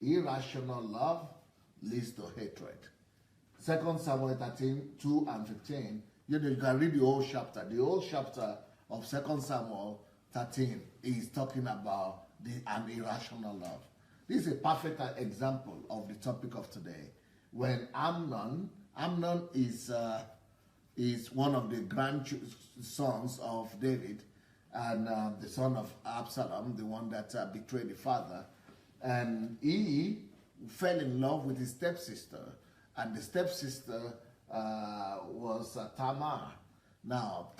Irrational love leads to hatred. 2 Samuel 13, 2 and 15. You can read the whole chapter. The whole chapter of 2 Samuel 13 is talking about an irrational love. This is a perfect example of the topic of today. When Amnon is one of the grandsons of David, and the son of Absalom, the one that betrayed the father. And he fell in love with his stepsister, and the stepsister was Tamar. Now,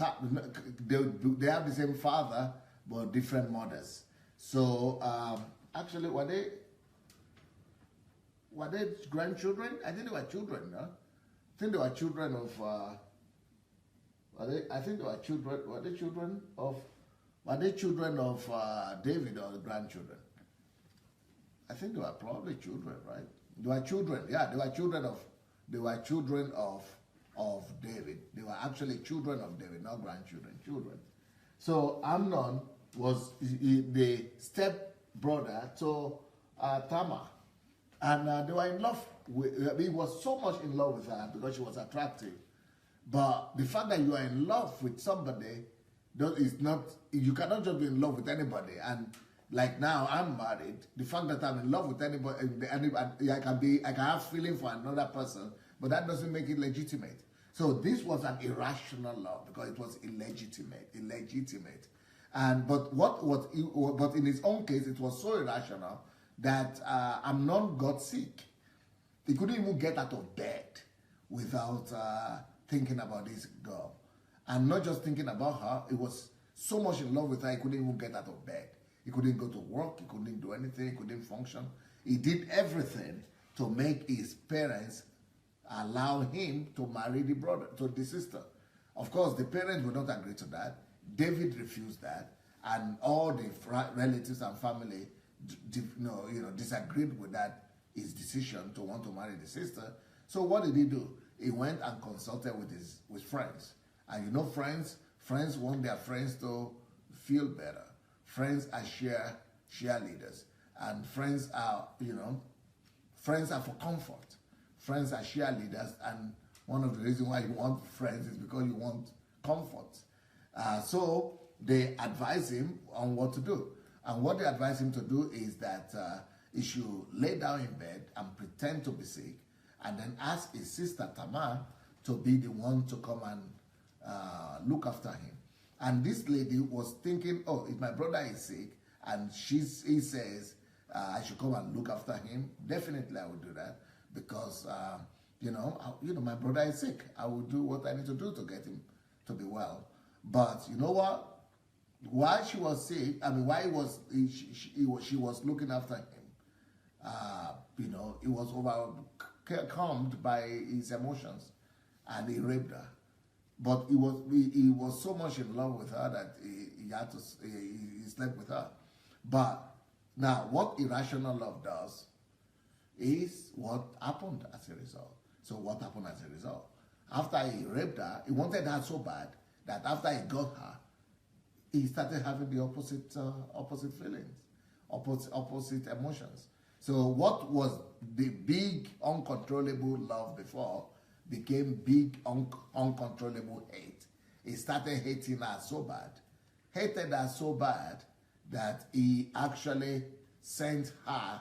they have the same father, but different mothers. So, actually, were they grandchildren? I think they were children, no? I think they were children of, were they children of David or the grandchildren? I think they were probably children, right? They were children, yeah, they were children of David. They were actually children of David, not grandchildren, children. So Amnon was the step-brother to Tamar. And they were in love he was so much in love with her because she was attractive. But the fact that you are in love with somebody is not, you cannot just be in love with anybody. And like now, I'm married. The fact that I'm in love with anybody, I can have feeling for another person, but that doesn't make it legitimate. So this was an irrational love because it was illegitimate. And but in his own case, it was so irrational that Amnon got sick. He couldn't even get out of bed without thinking about this girl. And not just thinking about her, he was so much in love with her, he couldn't even get out of bed. He couldn't go to work, he couldn't do anything, he couldn't function. He did everything to make his parents allow him to marry the sister. Of course, the parents would not agree to that. David refused that, and all the relatives and family disagreed with his decision to want to marry the sister. So what did he do? He went and consulted with friends. And friends want their friends to feel better. Friends are cheerleaders. And friends are for comfort. Friends are cheerleaders, and one of the reasons why you want friends is because you want comfort. So they advise him on what to do. And what they advise him to do is that he should lay down in bed and pretend to be sick, and then ask his sister Tamar to be the one to come and look after him. And this lady was thinking, oh, if my brother is sick and he says I should come and look after him, definitely I would do that, because my brother is sick. I will do what I need to do to get him to be well. But you know what? While she was sick, she was looking after him. He was overcome by his emotions, and he raped her. But he was so much in love with her that he slept with her. But now, what irrational love does is what happened as a result. So what happened as a result? After he raped her, he wanted her so bad that after he got her, he started having the opposite feelings, opposite emotions. So what was the big uncontrollable love before became big uncontrollable hate. He started hating her so bad that he actually sent her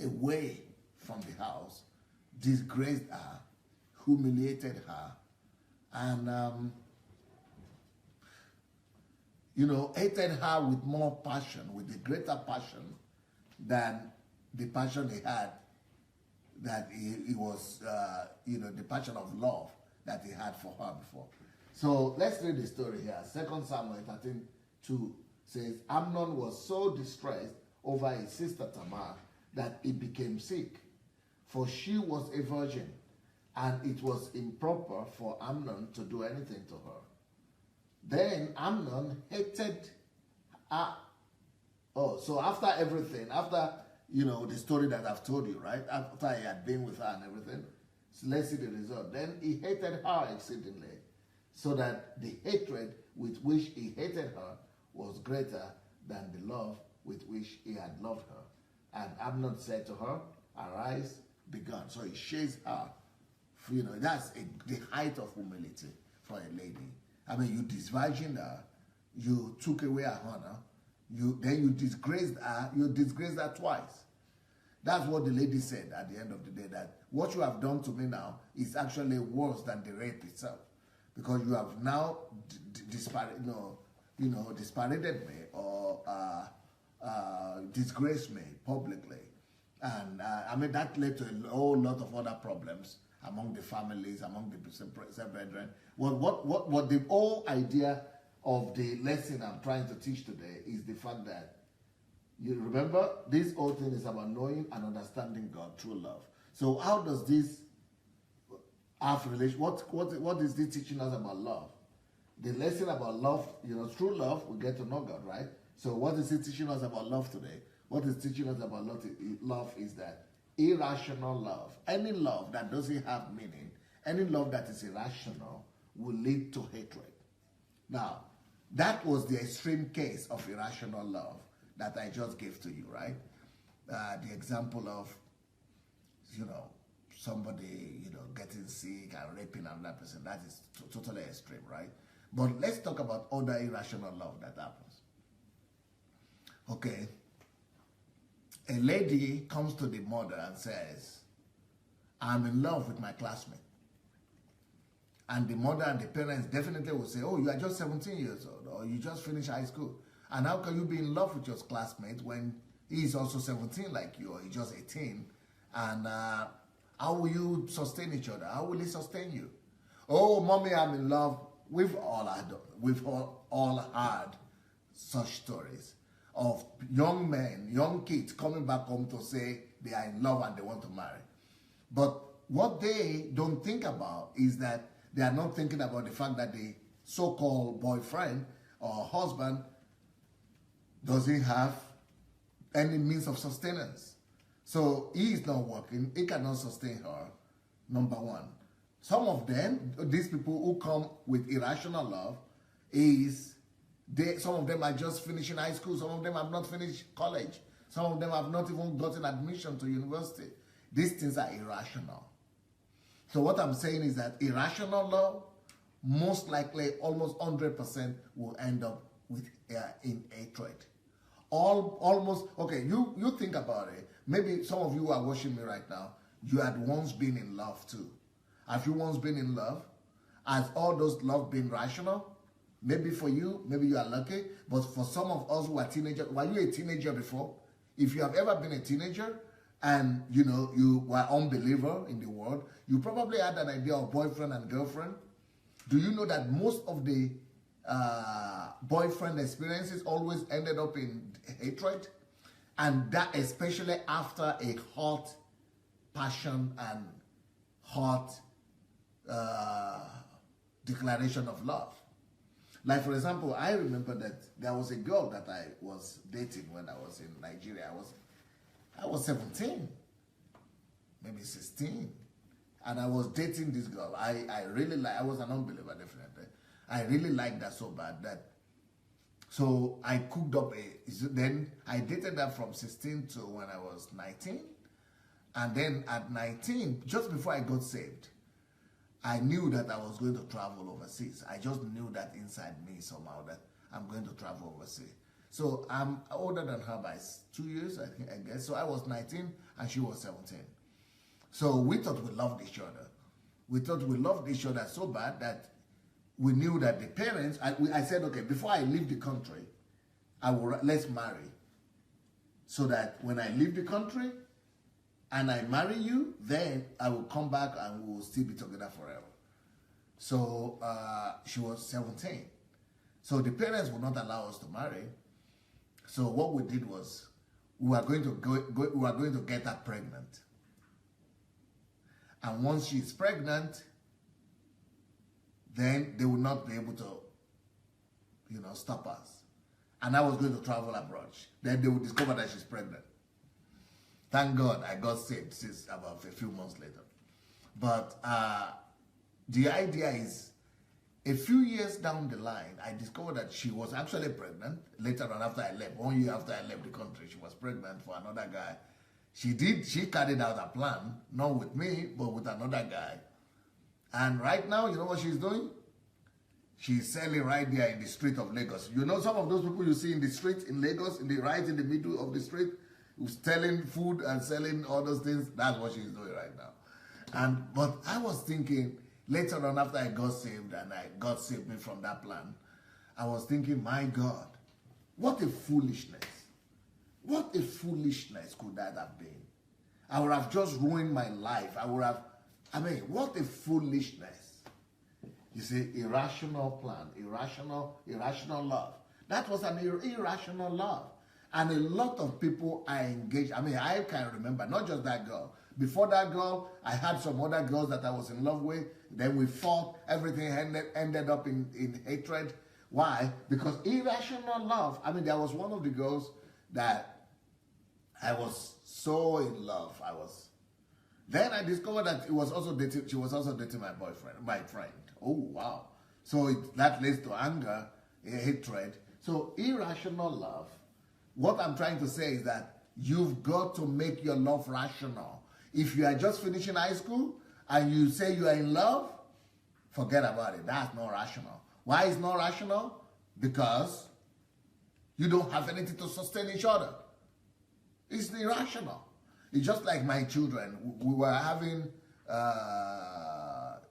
away from the house, disgraced her, humiliated her, and hated her with more passion, with a greater passion than the passion he had, that he was, the passion of love that he had for her before. So let's read the story here. 2 Samuel 13:2 says, Amnon was so distressed over his sister Tamar that he became sick, for she was a virgin, and it was improper for Amnon to do anything to her. Then Amnon hated her. Oh, so after everything, after the story that I've told you, right? After he had been with her and everything, so let's see the result. Then he hated her exceedingly, so that the hatred with which he hated her was greater than the love with which he had loved her. And Amnon said to her, arise, be gone. So he shades her. You know, that's the height of humility for a lady. I mean, you disvirgined her, you took away her honor, then you disgraced her, you disgraced her twice. That's what the lady said at the end of the day, that what you have done to me now is actually worse than the rape itself. Because you have now disparated me or disgraced me publicly. And I mean, that led to a whole lot of other problems among the families, among the brethren. What the whole idea of the lesson I'm trying to teach today is the fact that, you remember, this whole thing is about knowing and understanding God through love. So how does this have relation? What is this teaching us about love? The lesson about love, through love we get to know God, right? So what is it teaching us about love today? What is teaching us about love is that irrational love, any love that doesn't have meaning, any love that is irrational will lead to hatred. Now, that was the extreme case of irrational love that I just gave to you, right? The example of, somebody, getting sick and raping another person, that is totally extreme, right? But let's talk about other irrational love that happens. Okay. A lady comes to the mother and says, I'm in love with my classmate. And the mother and the parents definitely will say, oh, you are just 17 years old, or you just finished high school. And how can you be in love with your classmate when he is also 17 like you, or he's just 18? And how will you sustain each other? How will he sustain you? Oh, mommy, I'm in love. We've all heard such stories of young men, young kids coming back home to say they are in love and they want to marry. But what they don't think about is that they are not thinking about the fact that the so-called boyfriend or husband doesn't have any means of sustenance. So he is not working, he cannot sustain her, number one. Some of them, these people who come with irrational love, some of them are just finishing high school, some of them have not finished college, some of them have not even gotten admission to university. These things are irrational. So what I'm saying is that irrational love, most likely, almost 100% will end up in hatred. Okay, you think about it. Maybe some of you who are watching me right now, you had once been in love too. Have you once been in love? Has all those love been rational? Maybe for you, maybe you are lucky, but for some of us who are teenagers, were you a teenager before? If you have ever been a teenager and you were an unbeliever in the world, you probably had an idea of boyfriend and girlfriend. Do you know that most of the boyfriend experiences always ended up in hatred? And that especially after a hot passion and hot declaration of love. Like, for example, I remember that there was a girl that I was dating when I was in Nigeria. I was 17, maybe 16. And I was dating this girl. I was an unbeliever, definitely. I really liked her so bad that, so I cooked up then I dated her from 16 to when I was 19. And then at 19, just before I got saved, I knew that I was going to travel overseas. I just knew that inside me somehow that I'm going to travel overseas. So I'm older than her by 2 years, I guess. So I was 19 and she was 17. So we thought we loved each other. We thought we loved each other so bad that we knew that the parents, I said, okay, before I leave the country, let's marry. So that when I leave the country and I marry you, then I will come back and we will still be together forever. So she was 17. So the parents would not allow us to marry. So what we did was we were going to get her pregnant. And once she's pregnant, then they will not be able to, stop us. And I was going to travel abroad. Then they would discover that she's pregnant. Thank God I got saved since about a few months later. But the idea is, A few years down the line, I discovered that she was actually pregnant. Later on, after I left, 1 year after I left the country, she was pregnant for another guy. She carried out a plan, not with me, but with another guy. And right now, you know what she's doing? She's selling right there in the street of Lagos. You know some of those people you see in the street in Lagos, right in the middle of the street, who's selling food and selling all those things? That's what she's doing right now. But I was thinking, later on after I got saved and God saved me from that plan, I was thinking, my God, what a foolishness. What a foolishness could that have been? I would have just ruined my life. What a foolishness. You see, irrational plan, irrational love. That was an irrational love. And a lot of people are engaged. I can remember, not just that girl. Before that girl, I had some other girls that I was in love with. Then we fought. Everything ended up in hatred. Why? Because irrational love. There was one of the girls that I was so in love. Then I discovered that she was also dating my boyfriend, my friend. Oh, wow. So that leads to anger, hatred. So irrational love, what I'm trying to say is that you've got to make your love rational. If you are just finishing high school and you say you are in love, forget about it. That's not rational. Why is not rational? Because you don't have anything to sustain each other. It's irrational. It's just like my children. We were having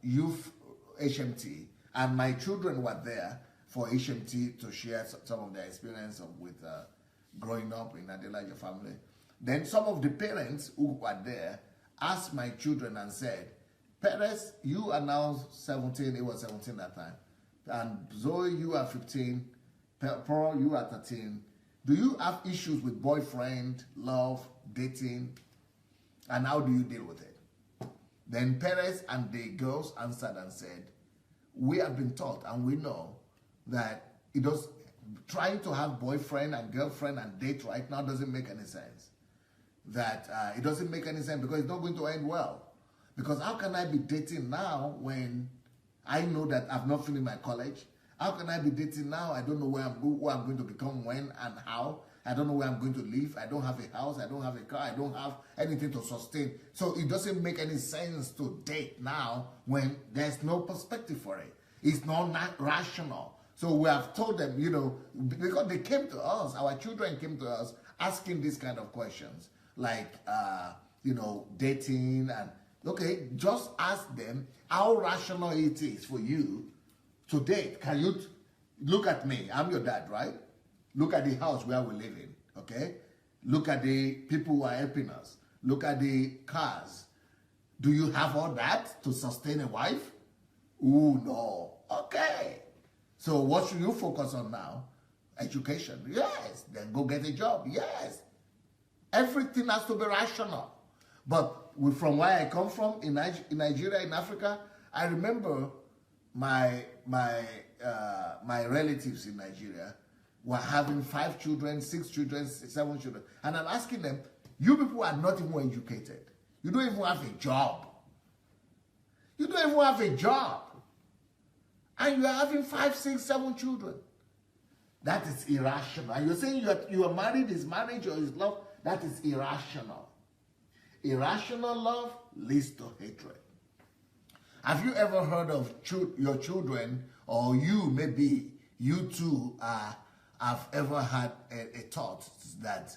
youth HMT, and my children were there for HMT to share some of their experience with growing up in Adelaja family. Then some of the parents who were there asked my children and said, Perez, you are now 17, it was 17 that time, and Zoe, you are 15, Pearl, you are 13. Do you have issues with boyfriend, love, dating, and how do you deal with it? Then Perez and the girls answered and said, we have been taught and we know that trying to have boyfriend and girlfriend and date right now doesn't make any sense. It doesn't make any sense because it's not going to end well. Because how can I be dating now when I know that I've not finished my college? How can I be dating now? I don't know who I'm going to become, when and how. I don't know where I'm going to live. I don't have a house. I don't have a car. I don't have anything to sustain. So it doesn't make any sense to date now when there's no perspective for it. It's not rational. So we have told them, because they came to us, our children came to us asking these kind of questions, like, dating and, okay, just ask them how rational it is for you to date. Can you look at me? I'm your dad, right? Look at the house where we live in, okay? Look at the people who are helping us. Look at the cars. Do you have all that to sustain a wife? Ooh, no. Okay. So what should you focus on now? Education. Yes. Then go get a job. Yes. Everything has to be rational. But from where I come from, in Nigeria, in Africa, I remember my relatives in Nigeria were having 5 children, 6 children, 7 children. And I'm asking them, you people are not even educated. You don't even have a job. You don't even have a job. And you are having 5, 6, 7 children. That is irrational. And you're saying you are married, is marriage or is love? That is irrational. Irrational love leads to hatred. Have you ever heard of your children, or maybe you too have ever had a thought that,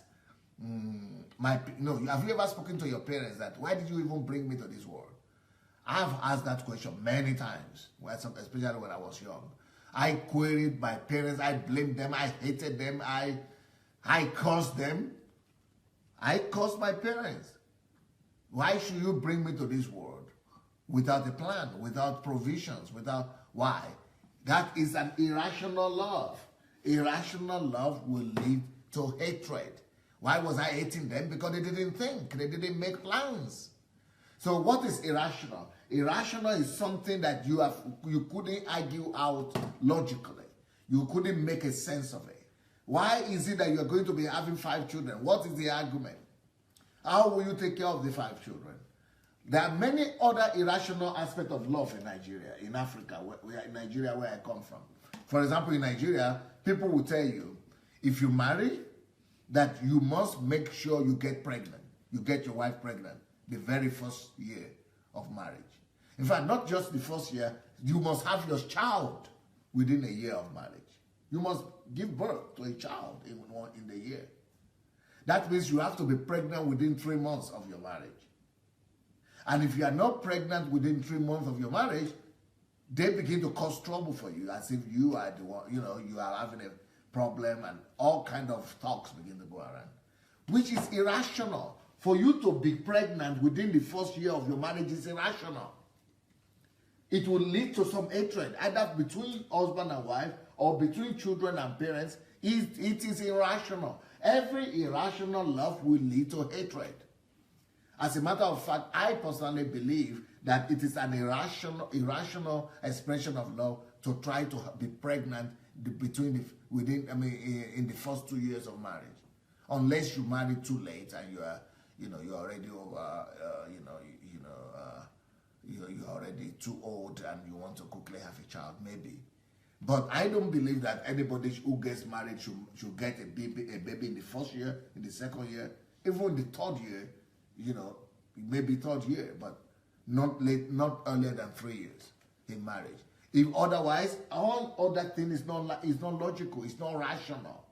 have you ever spoken to your parents that, why did you even bring me to this world? I've asked that question many times, especially when I was young. I queried my parents, I blamed them, I hated them, I cursed them. I cursed my parents. Why should you bring me to this world without a plan, without provisions, why? That is an irrational love. Irrational love will lead to hatred. Why was I hating them? Because they didn't think, they didn't make plans. So what is irrational? Irrational is something that you couldn't argue out logically. You couldn't make a sense of it. Why is it that you're going to be having 5 children? What is the argument? How will you take care of the 5 children? There are many other irrational aspects of love in Nigeria, in Africa, in Nigeria where I come from. For example, in Nigeria, people will tell you, if you marry, that you must make sure you get pregnant. You get your wife pregnant the very first year of marriage. In fact, not just the first year, you must have your child within a year of marriage. You must give birth to a child in the year. That means you have to be pregnant within 3 months of your marriage. And if you are not pregnant within 3 months of your marriage, they begin to cause trouble for you, as if you are the one, you are having a problem, and all kind of talks begin to go around, which is irrational. For you to be pregnant within the first year of your marriage is irrational. It will lead to some hatred, either between husband and wife or between children and parents. It is irrational. Every irrational love will lead to hatred. As a matter of fact, I personally believe that it is an irrational expression of love to try to be pregnant in the first 2 years of marriage, unless you marry too late and you're already over, you're already too old and you want to quickly have a child, maybe. But I don't believe that anybody who gets married should get a baby in the first year, in the second year, even the third year. Maybe third year, but not earlier than 3 years in marriage. If otherwise, all other things is not logical, it's not rational.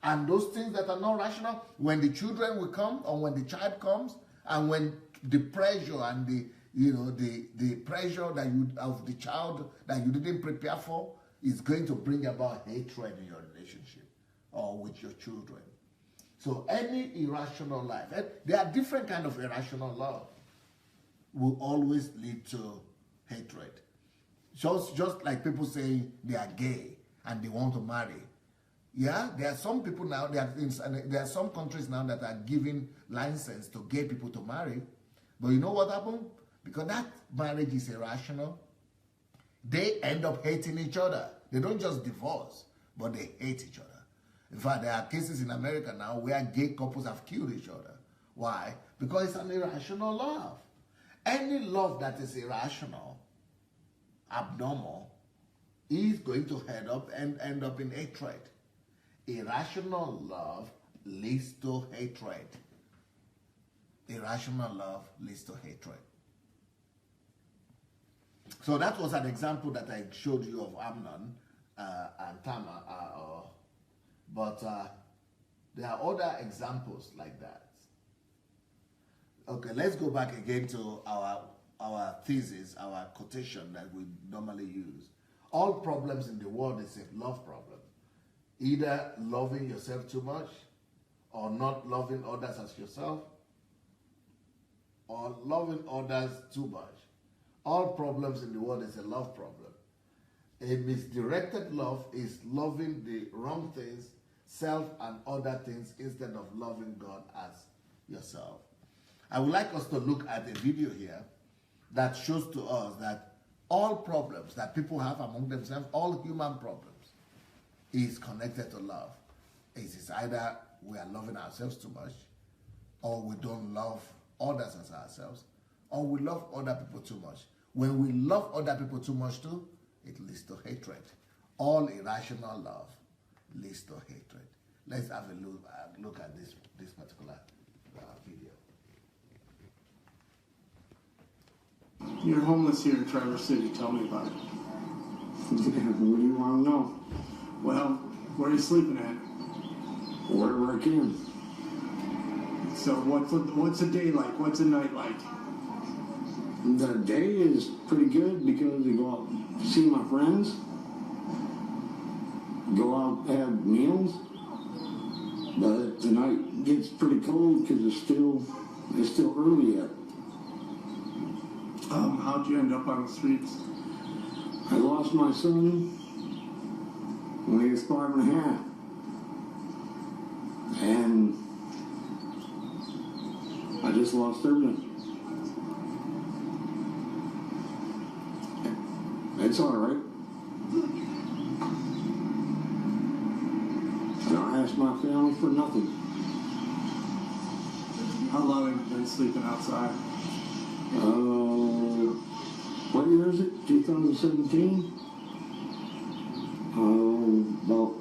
And those things that are not rational, when the children will come, or when the child comes, and when the pressure and the pressure of the child that you didn't prepare for is going to bring about hatred in your relationship or with your children. So any irrational life, there are different kinds of irrational love, will always lead to hatred. Just like people saying they are gay and they want to marry. Yeah, there are some people now, there are some countries now that are giving license to gay people to marry. But you know what happened? Because that marriage is irrational, they end up hating each other. They don't just divorce, but they hate each other. In fact, there are cases in America now where gay couples have killed each other. Why? Because it's an irrational love. Any love that is irrational, abnormal, is going to end up in hatred. Irrational love leads to hatred. Irrational love leads to hatred. So that was an example that I showed you of Amnon and Tamar. But there are other examples like that. Okay, let's go back again to our thesis, our quotation that we normally use. All problems in the world is a love problem. Either loving yourself too much, or not loving others as yourself, or loving others too much. All problems in the world is a love problem. A misdirected love is loving the wrong things, self and other things, instead of loving God as yourself. I would like us to look at a video here that shows to us that all problems that people have among themselves, all human problems, is connected to love. It is either we are loving ourselves too much, or we don't love others as ourselves, or we love other people too much. When we love other people too much too, it leads to hatred. All irrational love leads to hatred. Let's have a look at this particular video. You're homeless here in Traverse City. Tell me about it. What do you want to know? Well, where are you sleeping at? Wherever I can. So what's a day like? What's a night like? The day is pretty good because I go out see my friends, go out have meals, but the night gets pretty cold because it's still early yet. How'd you end up on the streets? I lost my son when he was 5.5, and I just lost everything. It's all right. I don't ask my family for nothing. How long have you been sleeping outside? What year is it? 2017? About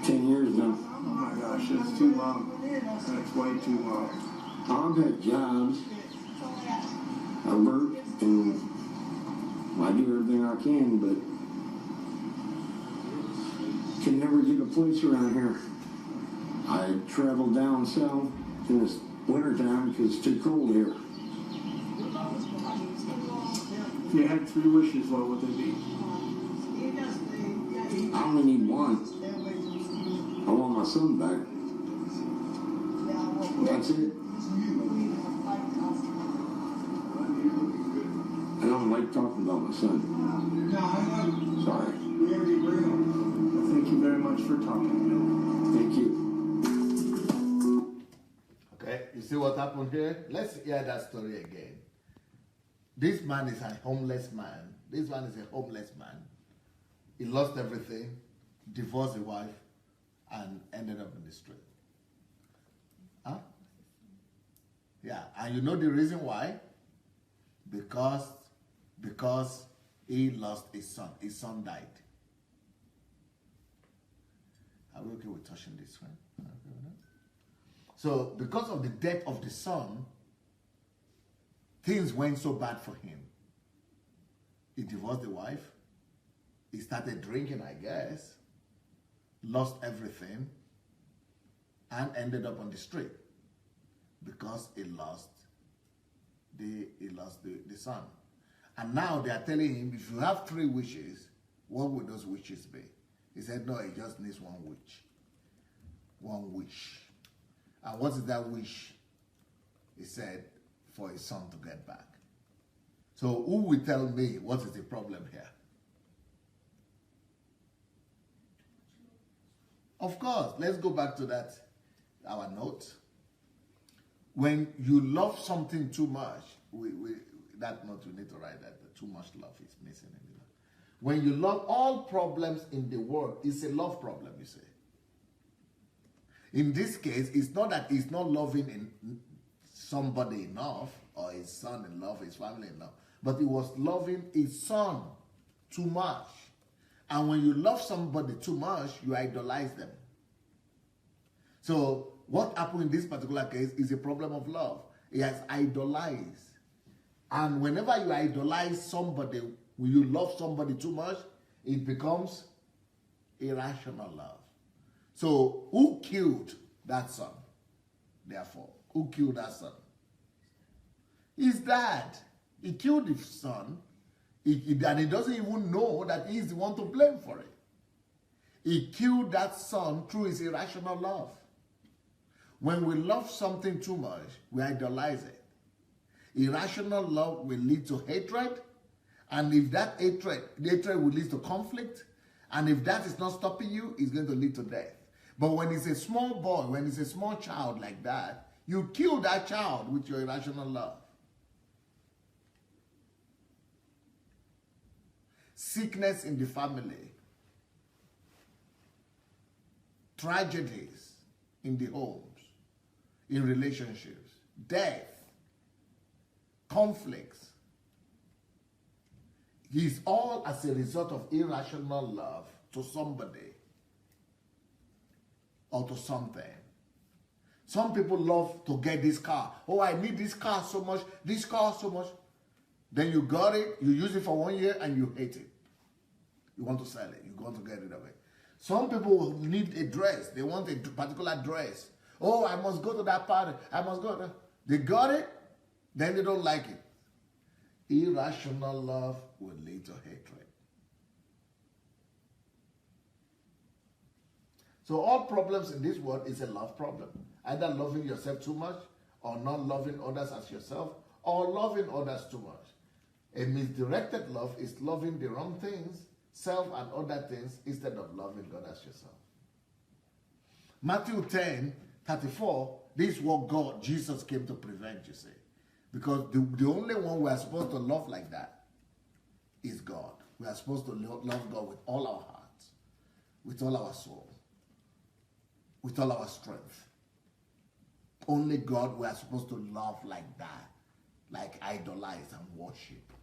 10 years now. Oh my gosh, that's too long. That's way too long. I've had jobs. I work and I do everything I can, but can never get a place around here. I travel down south in the wintertime because it's too cold here. If you had 3 wishes, what would they be? I only need one. I want my son back. That's it. I don't like talking about my son. Sorry. Thank you very much for talking. Thank you. Okay, you see what happened here? Let's hear that story again. This man is a homeless man. This man is a homeless man. He lost everything, divorced his wife, and ended up in the street. Huh? Yeah, and you know the reason why? Because he lost his son. His son died. Are we okay with touching this one? Okay with that? So, because of the death of the son, things went so bad for him. He divorced the wife. He started drinking, I guess. Lost everything. And ended up on the street. Because he lost the son. And now they are telling him, if you have 3 wishes, what would those wishes be? He said, no, he just needs 1 wish. 1 wish. And what is that wish? He said, for his son to get back. So who will tell me what is the problem here? Of course, let's go back to that, our note. When you love something too much, that note we need to write that too much love is missing in the love. When you love, all problems in the world, it's a love problem, you say. In this case, it's not that he's not loving somebody enough, or his son enough, his family enough, but he was loving his son too much. And when you love somebody too much, you idolize them. So what happened in this particular case is a problem of love. He has idolized. And whenever you idolize somebody, when you love somebody too much, it becomes irrational love. So who killed that son? Therefore, who killed that son? His dad. He killed his son, and he doesn't even know that he's the one to blame for it. He killed that son through his irrational love. When we love something too much, we idolize it. Irrational love will lead to hatred, and if that hatred will lead to conflict, and if that is not stopping you, it's going to lead to death. But when it's a small boy, when it's a small child like that, you kill that child with your irrational love. Sickness in the family, tragedies in the homes, in relationships, death, conflicts, is all as a result of irrational love to somebody or to something. Some people love to get this car. Oh, I need this car so much, this car so much. Then you got it, you use it for 1 year, and you hate it. You want to sell it. You want to get rid of it. Some people need a dress. They want a particular dress. Oh, I must go to that party. I must go to... They got it, then they don't like it. Irrational love will lead to hatred. So all problems in this world is a love problem. Either loving yourself too much, or not loving others as yourself, or loving others too much. A misdirected love is loving the wrong things, self and other things, instead of loving God as yourself. Matthew 10:34, this is what Jesus came to prevent, you see. Because the only one we are supposed to love like that is God. We are supposed to love God with all our hearts, with all our soul, with all our strength. Only God we are supposed to love like that. like idolize and worship.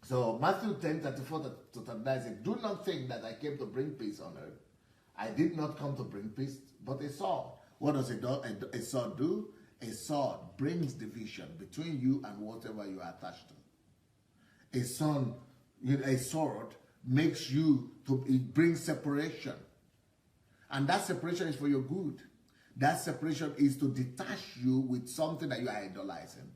So Matthew 10:34-39 says, do not think that I came to bring peace on earth. I did not come to bring peace, but a sword. What does a sword do? A sword brings division between you and whatever you are attached to. A sword makes you to, it brings separation. And that separation is for your good. That separation is to detach you with something that you are idolizing,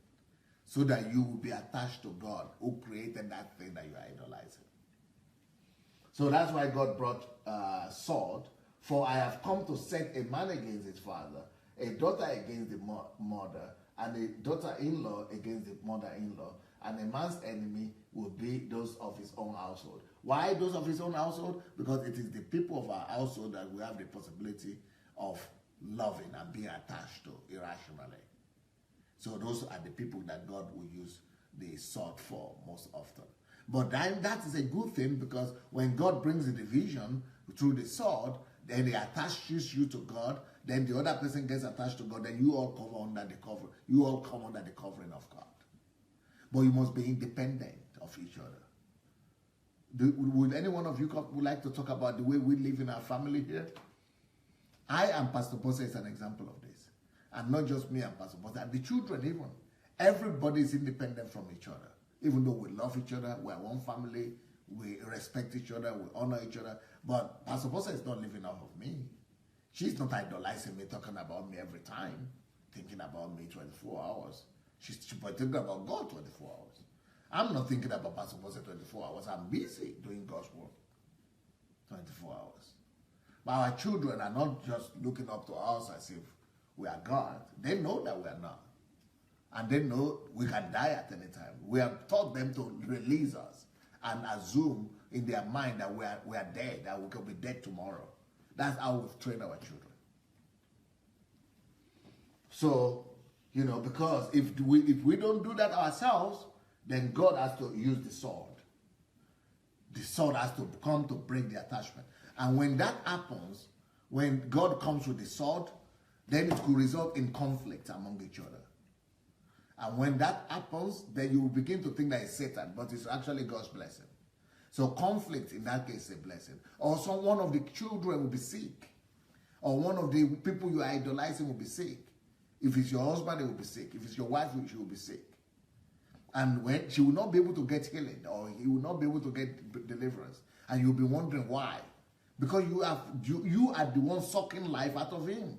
so that you will be attached to God who created that thing that you are idolizing. So that's why God brought sword. For I have come to set a man against his father, a daughter against the mother, and a daughter-in-law against the mother-in-law. And a man's enemy will be those of his own household. Why those of his own household? Because it is the people of our household that we have the possibility of loving and being attached to irrationally. So those are the people that God will use the sword for most often. But then that is a good thing, because when God brings the division through the sword, then he attaches you to God, then the other person gets attached to God, then you all come under the cover. You all come under the covering of God. But you must be independent of each other. Would any one of you would like to talk about the way we live in our family here? I and Pastor Bosa is an example of this. And not just me and Pastor Bosa, the children even. Everybody is independent from each other. Even though we love each other, we are one family, we respect each other, we honor each other. But Pastor Bosa is not living off of me. She's not idolizing me, talking about me every time, thinking about me 24 hours. She's thinking about God 24 hours. I'm not thinking about Pastor Bosa 24 hours. I'm busy doing God's work 24 hours. But our children are not just looking up to us as if we are God. They know that we are not. And they know we can die at any time. We have taught them to release us and assume in their mind that we are dead, that we can be dead tomorrow. That's how we've trained our children. So, because if we don't do that ourselves, then God has to use the sword. The sword has to come to break the attachment. And when that happens, when God comes with the sword, then it could result in conflict among each other. And when that happens, then you will begin to think that it's Satan, but it's actually God's blessing. So conflict in that case is a blessing. Or one of the children will be sick. Or one of the people you are idolizing will be sick. If it's your husband, he will be sick. If it's your wife, she will be sick. And when she will not be able to get healing, or he will not be able to get deliverance. And you'll be wondering why. Because you are the one sucking life out of him.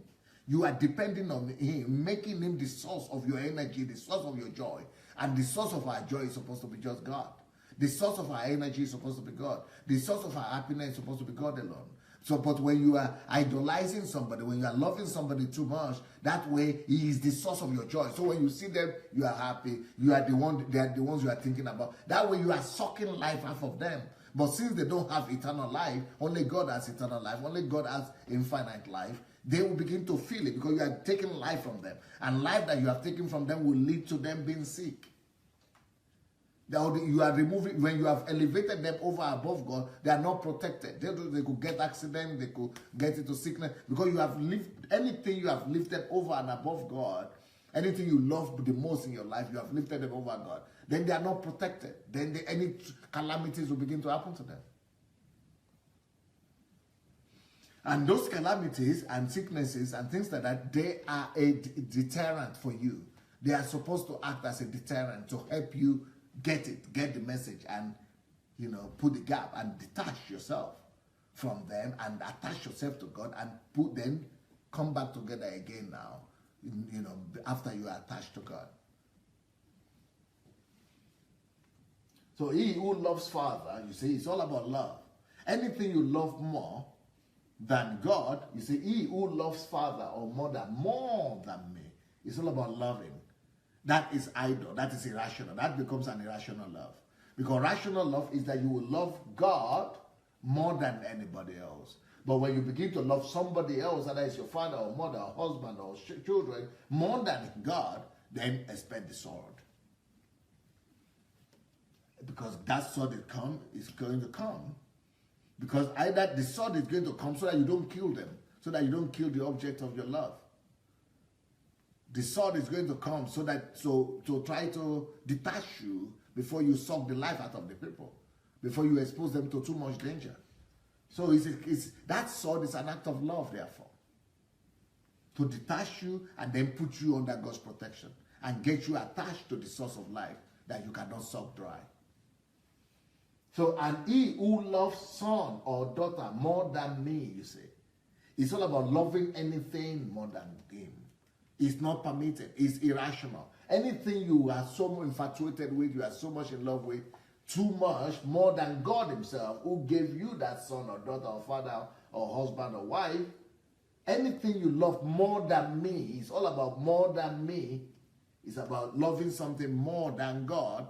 You are depending on him, making him the source of your energy, the source of your joy. And the source of our joy is supposed to be just God. The source of our energy is supposed to be God. The source of our happiness is supposed to be God alone. So, but when you are idolizing somebody, when you are loving somebody too much, that way he is the source of your joy. So when you see them, you are happy. They are the ones you are thinking about. That way you are sucking life out of them. But since they don't have eternal life, only God has eternal life, only God has infinite life, they will begin to feel it because you are taking life from them. And life that you have taken from them will lead to them being sick. You are removing, when you have elevated them over above God, they are not protected. They could get accident, they could get into sickness, because you have anything you have lifted over and above God, anything you love the most in your life, you have lifted them over God. Then they are not protected. Then any calamities will begin to happen to them. And those calamities and sicknesses and things like that, they are a deterrent for you. They are supposed to act as a deterrent to help you get the message, and put the gap and detach yourself from them and attach yourself to God, and then come back together again now, after you are attached to God. So he who loves Father, you see, it's all about love. Anything you love more than God, you see, he who loves Father or Mother more than me, it's all about loving. That is idle. That is irrational. That becomes an irrational love. Because rational love is that you will love God more than anybody else. But when you begin to love somebody else, whether it's your father or mother or husband or children, more than God, then expect the sword. Because that sword is going to come. Because either the sword is going to come so that you don't kill them, so that you don't kill the object of your love. The sword is going to come to try to detach you before you suck the life out of the people, before you expose them to too much danger. So that sword is an act of love, therefore, to detach you and then put you under God's protection and get you attached to the source of life that you cannot suck dry. So, and he who loves son or daughter more than me, you say, it's all about loving anything more than him. It's not permitted. It's irrational. Anything you are so infatuated with, you are so much in love with, too much, more than God himself, who gave you that son or daughter or father or husband or wife, anything you love more than me, it's all about more than me. It's about loving something more than God.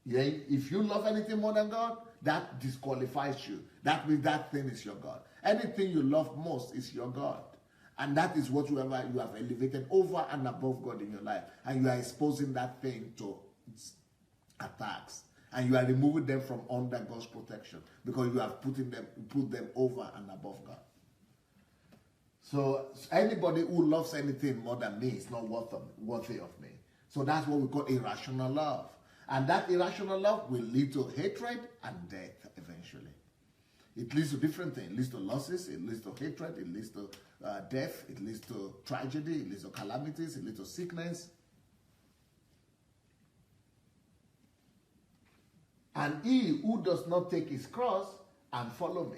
Yeah? If you love anything more than God, that disqualifies you. That means that thing is your God. Anything you love most is your God. And that is whatsoever you have elevated over and above God in your life. And you are exposing that thing to attacks. And you are removing them from under God's protection because you have put them over and above God. So anybody who loves anything more than me is not worthy of me. So that's what we call irrational love. And that irrational love will lead to hatred and death eventually. It leads to different things. It leads to losses, it leads to hatred, it leads to death, it leads to tragedy, it leads to calamities, it leads to sickness. And he who does not take his cross and follow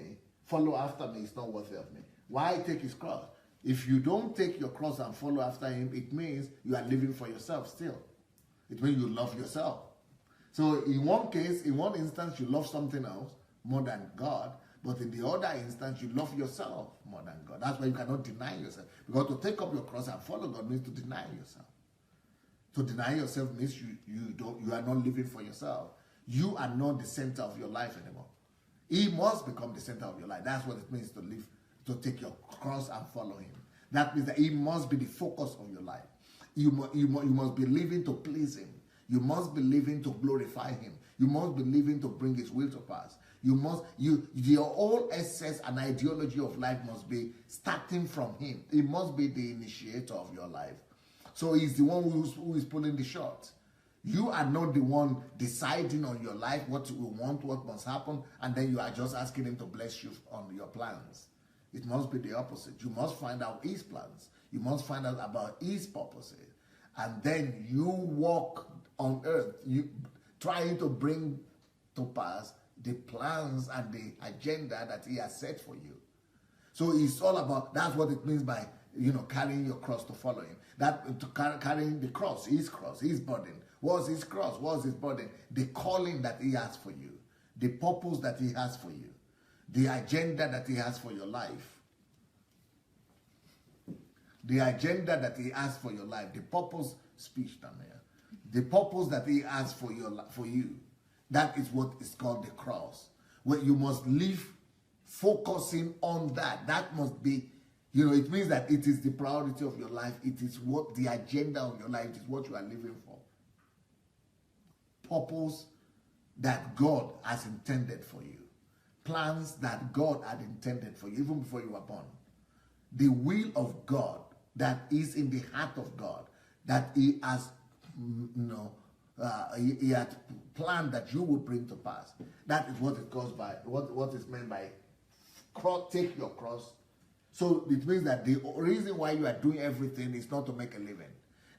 after me, is not worthy of me. Why take his cross? If you don't take your cross and follow after him, it means you are living for yourself still. It means you love yourself. So in one case, in one instance, you love something else more than God. But in the other instance, you love yourself more than God. That's why you cannot deny yourself. Because to take up your cross and follow God means to deny yourself. To deny yourself means you are not living for yourself. You are not the center of your life anymore. He must become the center of your life. That's what it means to live, to take your cross and follow him. That means that he must be the focus of your life. You must be living to please him. You must be living to glorify him. You must be living to bring his will to pass. Your whole essence and ideology of life must be starting from him. He must be the initiator of your life. So he's the one who is pulling the shots. You are not the one deciding on your life, what you want, what must happen, and then you are just asking him to bless you on your plans. It must be the opposite. You must find out his plans. You must find out about his purposes. And then you walk on earth, you trying to bring to pass the plans and the agenda that he has set for you. So it's all about, that's what it means by, carrying your cross to follow him. That to carrying the cross, his burden. What's his cross? What's his burden? The calling that he has for you. The purpose that he has for you. The agenda that he has for your life. The agenda that he has for your life. The purpose, speech down here. The purpose that he has for you. That is what is called the cross. Where you must live focusing on that. That must be, it means that it is the priority of your life. It is what the agenda of your life is, what you are living for. Purpose that God has intended for you. Plans that God had intended for you, even before you were born. The will of God that is in the heart of God, that he has, he had planned that you will bring to pass. That is what it goes by, what is meant by take your cross. So it means that the reason why you are doing everything is not to make a living.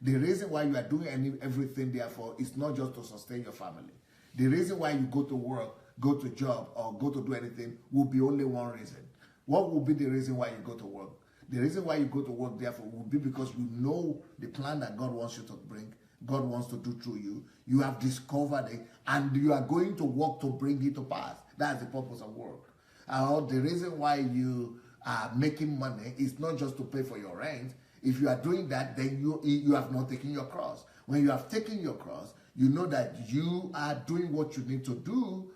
The reason why you are doing everything, therefore, is not just to sustain your family. The reason why you go to work, go to job, or go to do anything will be only one reason. What will be the reason why you go to work? The reason why you go to work, therefore, will be because you know the plan that God wants you to bring, God wants to do through you. You have discovered it, and you are going to work to bring it to pass. That's the purpose of work. The reason why you are making money is not just to pay for your rent. If you are doing that, then you have not taken your cross. When you have taken your cross, you know that you are doing what you need to do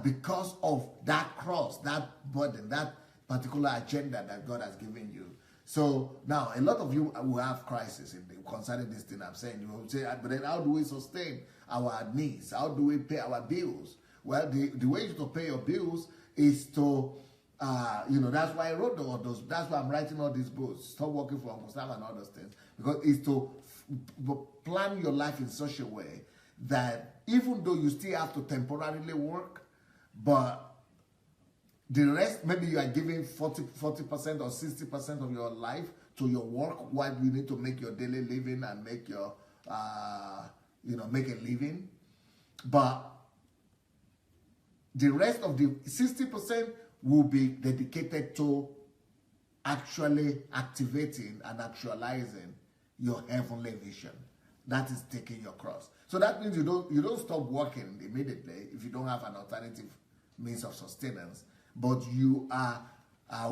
because of that cross, that burden, that particular agenda that God has given you. So now, a lot of you will have crisis concerning this thing I'm saying. You will say, but then how do we sustain our needs? How do we pay our bills? Well, the way to pay your bills is to that's why I wrote all those. That's why I'm writing all these books. Stop working for Uncle Sam and all those things, because it's to plan your life in such a way that even though you still have to temporarily work, but the rest, maybe you are giving 40% or 60% of your life to your work, while you need to make your daily living and make your, make a living. But the rest of the 60% will be dedicated to actually activating and actualizing your heavenly vision. That is taking your cross. So that means you don't stop working immediately if you don't have an alternative means of sustenance, but you are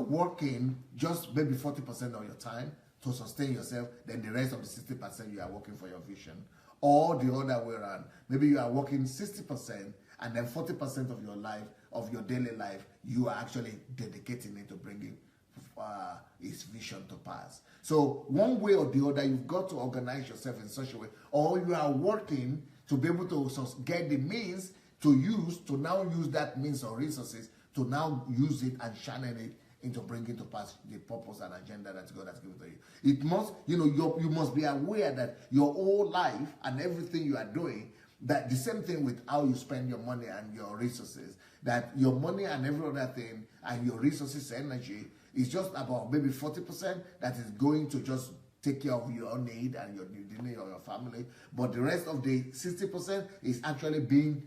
working just maybe 40% of your time to sustain yourself, then the rest of the 60% you are working for your vision. Or the other way around. Maybe you are working 60% and then 40% of your life, of your daily life, you are actually dedicating it to bringing his vision to pass. So one way or the other, you've got to organize yourself in such a way, or you are working to be able to get the means to now use that means or resources to now use it and channel it into bringing to pass the purpose and agenda that God has given to you. It must, you must be aware that your whole life and everything you are doing, that the same thing with how you spend your money and your resources, that your money and every other thing and your resources, energy, is just about maybe 40% that is going to just take care of your need and your need of your family, but the rest of the 60% is actually being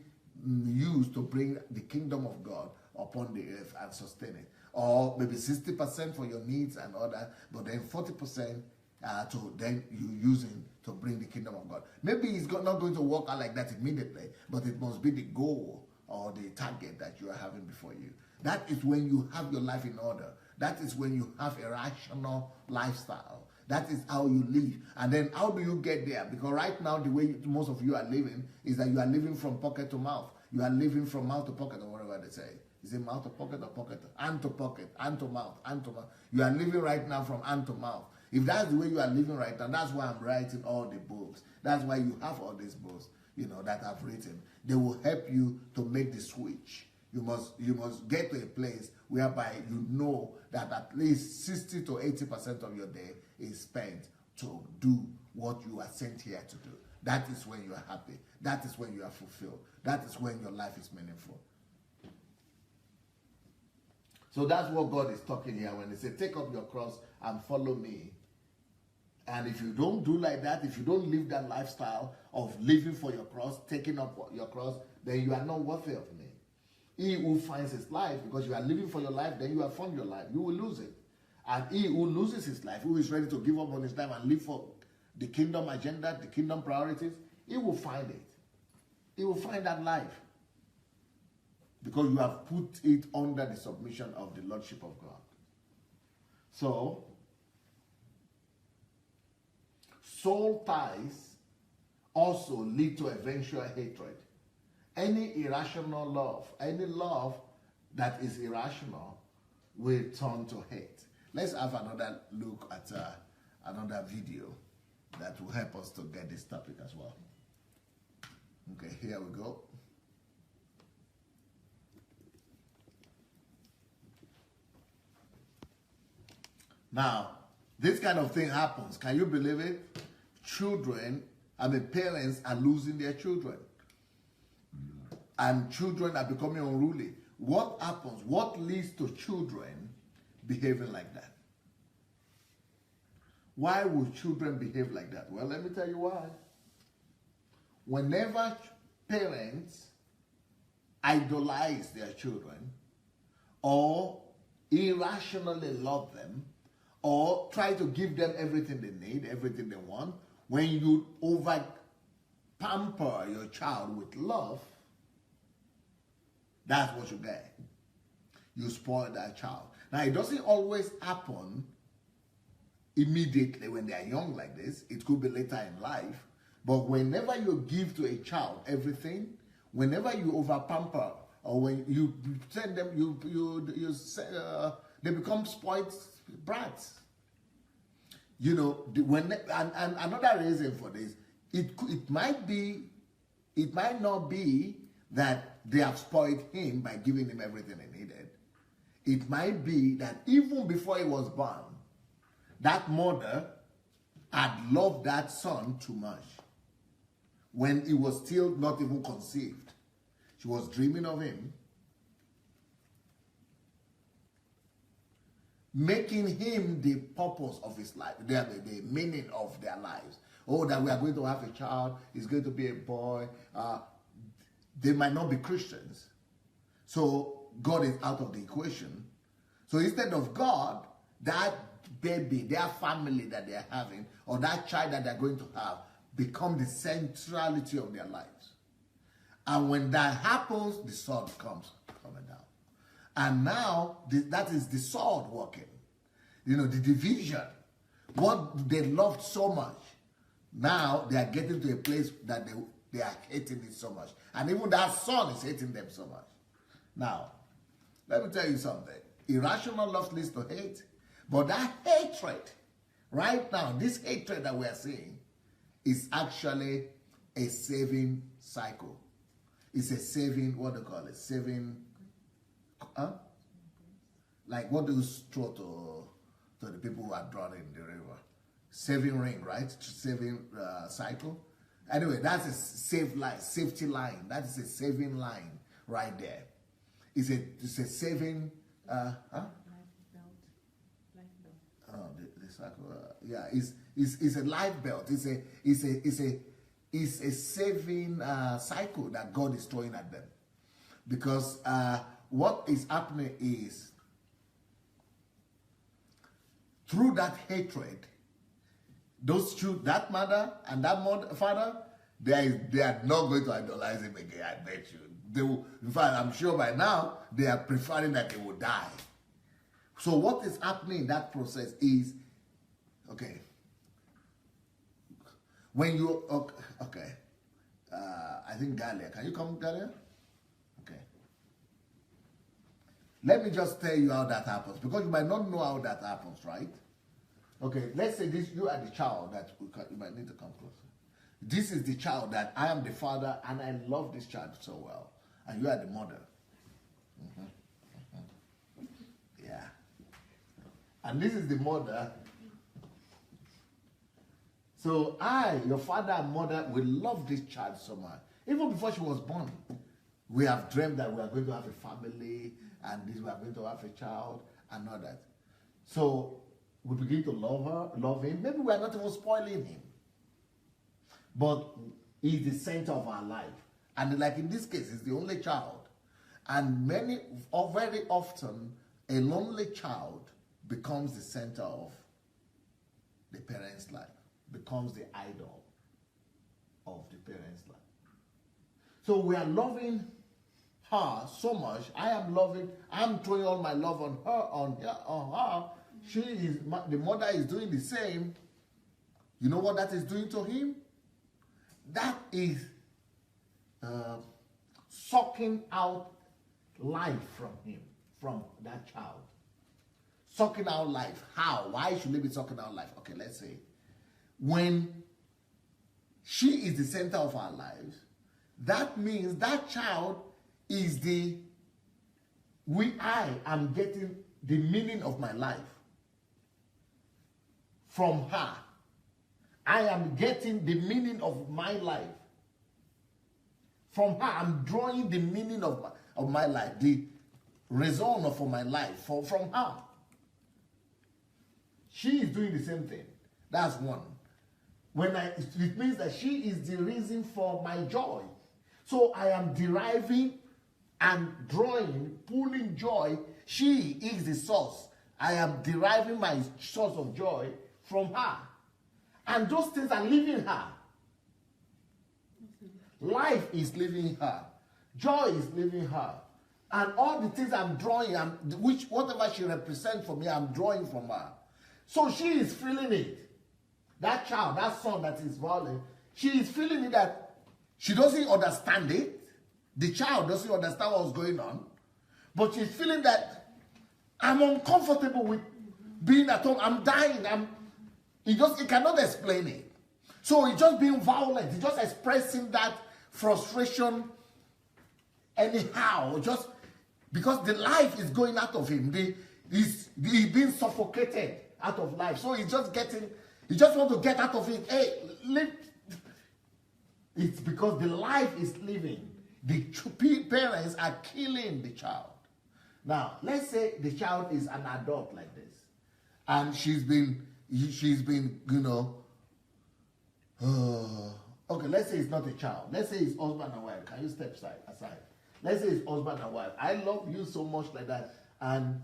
used to bring the kingdom of God upon the earth and sustain it. Or maybe 60% for your needs and other, but then 40% to then you using to bring the kingdom of God. Maybe it's not going to work out like that immediately, but it must be the goal or the target that you are having before you. That is when you have your life in order. That is when you have a rational lifestyle. That is how you live. And then how do you get there? Because right now, the way most of you are living is that you are living from pocket to mouth. You are living from mouth to pocket, or whatever they say. Is it mouth to pocket or pocket? Hand to pocket, hand to mouth, hand to mouth. You are living right now from hand to mouth. If that's the way you are living right now, that's why I'm writing all the books. That's why you have all these books, that I've written. They will help you to make the switch. You must get to a place whereby you know that at least 60 to 80% of your day is spent to do what you are sent here to do. That is when you are happy. That is when you are fulfilled. That is when your life is meaningful. So that's what God is talking here when he said, take up your cross and follow me. And if you don't do like that, if you don't live that lifestyle of living for your cross, taking up your cross, then you are not worthy of me. He who finds his life, because you are living for your life, then you have found your life. You will lose it. And he who loses his life, who is ready to give up on his life and live for the kingdom agenda, the kingdom priorities, he will find it. He will find that life. Because you have put it under the submission of the Lordship of God. So, soul ties also lead to eventual hatred. Any irrational love, any love that is irrational will turn to hate. Let's have another look at another video that will help us to get this topic as well. Okay, here we go. Now, this kind of thing happens. Can you believe it? Parents are losing their children. And children are becoming unruly. What happens? What leads to children behaving like that? Why would children behave like that? Well, let me tell you why. Whenever parents idolize their children or irrationally love them, or try to give them everything they need, everything they want, when you over pamper your child with love, that's what you get. You spoil that child. Now, it doesn't always happen immediately when they are young like this. It could be later in life. But whenever you give to a child everything, whenever you over pamper, or when you send them, they become spoiled brats. And another reason for this, it might not be that they have spoiled him by giving him everything he needed. it might be that even before he was born, that mother had loved that son too much. When he was still not even conceived, she was dreaming of him, making him the purpose of his life, the meaning of their lives. Oh, that we are going to have a child, it's going to be a boy. They might not be Christians. So God is out of the equation. So instead of God, that baby, their family that they are having, or that child that they're going to have, become the centrality of their lives. And when that happens, the sword comes coming down. And now, that is the sword working. You know, the division. What they loved so much, now they are getting to a place that they are hating it so much. And even that son is hating them so much. Now, let me tell you something. Irrational love leads to hate. But that hatred, right now, this hatred that we are seeing, is actually a saving cycle. It's a saving, what do you call it? Saving, like what do you throw to the people who are drowned in the river? Saving ring, right? Saving cycle. Anyway, that's a safety line. That is a saving line right there. It's a saving, Life belt. Oh, the cycle. Yeah, it's a life belt. It's a saving cycle that God is throwing at them, because what is happening is through that hatred, those two, that mother and that father, they are not going to idolize him again. I bet you. They will, in fact, I'm sure by now they are preferring that they will die. So what is happening in that process is, okay, when you, okay, I think Galia, can you come, Galia? Okay. Let me just tell you how that happens, because you might not know how that happens, right? Okay, let's say this, you are the child that, you might need to come closer. This is the child that I am the father and I love this child so well. And you are the mother. Yeah. And this is the mother. So I, your father and mother, will love this child so much. Even before she was born, we have dreamed that we are going to have a family and we are going to have a child and all that. So we begin to love her, love him. Maybe we are not even spoiling him. But he's the center of our life. And like in this case, he's the only child. And very often, a lonely child becomes the center of the parent's life, becomes the idol of the parent's life. So we are loving her so much. I'm throwing all my love on her. The mother is doing the same. You know what that is doing to him? That is sucking out life from him, from that child. Sucking out life. How? Why should they be sucking out life? Okay, let's say. When she is the center of our lives, that means that child is I am getting the meaning of my life from her. I am getting the meaning of my life from her. I'm drawing the meaning of my life, the raison for my life from her. She is doing the same thing. That's one. It means that she is the reason for my joy. So I am deriving and drawing, pulling joy. She is the source. I am deriving my source of joy from her. And those things are leaving her. Life is leaving her. Joy is leaving her. And all the things I'm drawing, whatever she represents for me, I'm drawing from her. So she is feeling it. That child, that son that is violent, she is feeling it that she doesn't understand it. The child doesn't understand what's going on. But she's feeling that I'm uncomfortable with being at home. I'm dying. He cannot explain it. So he's just being violent. He's just expressing that frustration anyhow. Because the life is going out of him. He's being suffocated out of life. So he just want to get out of it. Hey, live. It's because the life is living. The parents are killing the child. Now, let's say the child is an adult like this. And she's been, you know, okay, let's say it's not a child. Let's say it's husband and wife. Can you step aside? Let's say it's husband and wife. I love you so much like that. And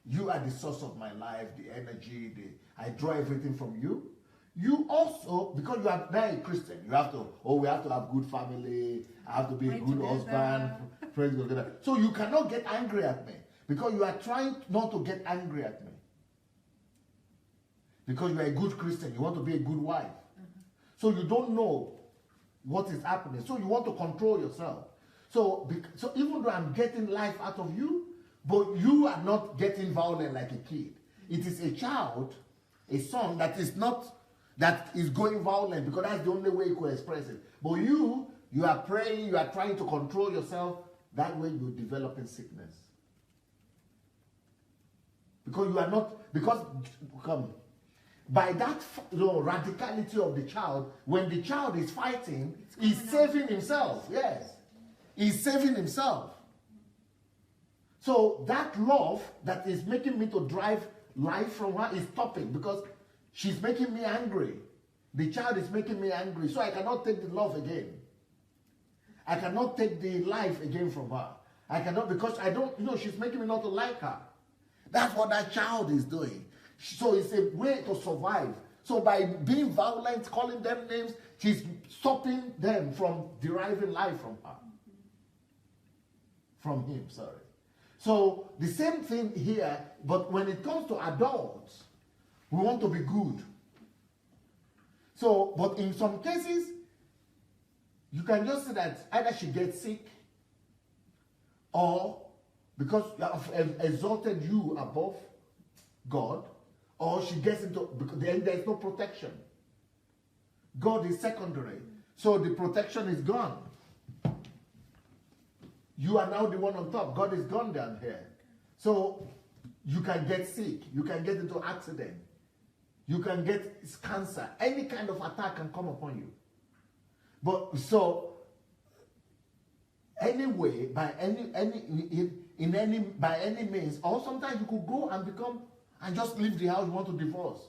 you are the source of my life, the energy, I draw everything from you. You also, because you are now a Christian, you have to, we have to have good family, I have to be a good husband, praise God. So you cannot get angry at me, because you are trying not to get angry at me. Because you are a good Christian, you want to be a good wife. So you don't know what is happening. So you want to control yourself. So even though I'm getting life out of you, but you are not getting violent like a kid. It is a child, a son that is going violent, because that's the only way you could express it. But you are praying, you are trying to control yourself. That way you're developing sickness. Because by that radicality of the child, when the child is fighting, he's saving himself. Yes. He's saving himself. So that love that is making me to drive life from her is stopping, because she's making me angry. The child is making me angry. So I cannot take the love again. I cannot take the life again from her. I cannot, because I don't, she's making me not to like her. That's what that child is doing. So it's a way to survive. So by being violent, calling them names, she's stopping them from deriving life from her. From him, sorry. So the same thing here, but when it comes to adults, we want to be good. So, but in some cases, you can just say that either she gets sick, or because you have exalted you above God, or she gets into, because then there's no protection. God is secondary. So the protection is gone. You are now the one on top. God is gone down here. So you can get sick. You can get into accident. You can get cancer. Any kind of attack can come upon you. But so anyway, by any means, or sometimes you could go and just leave the house. You want to divorce.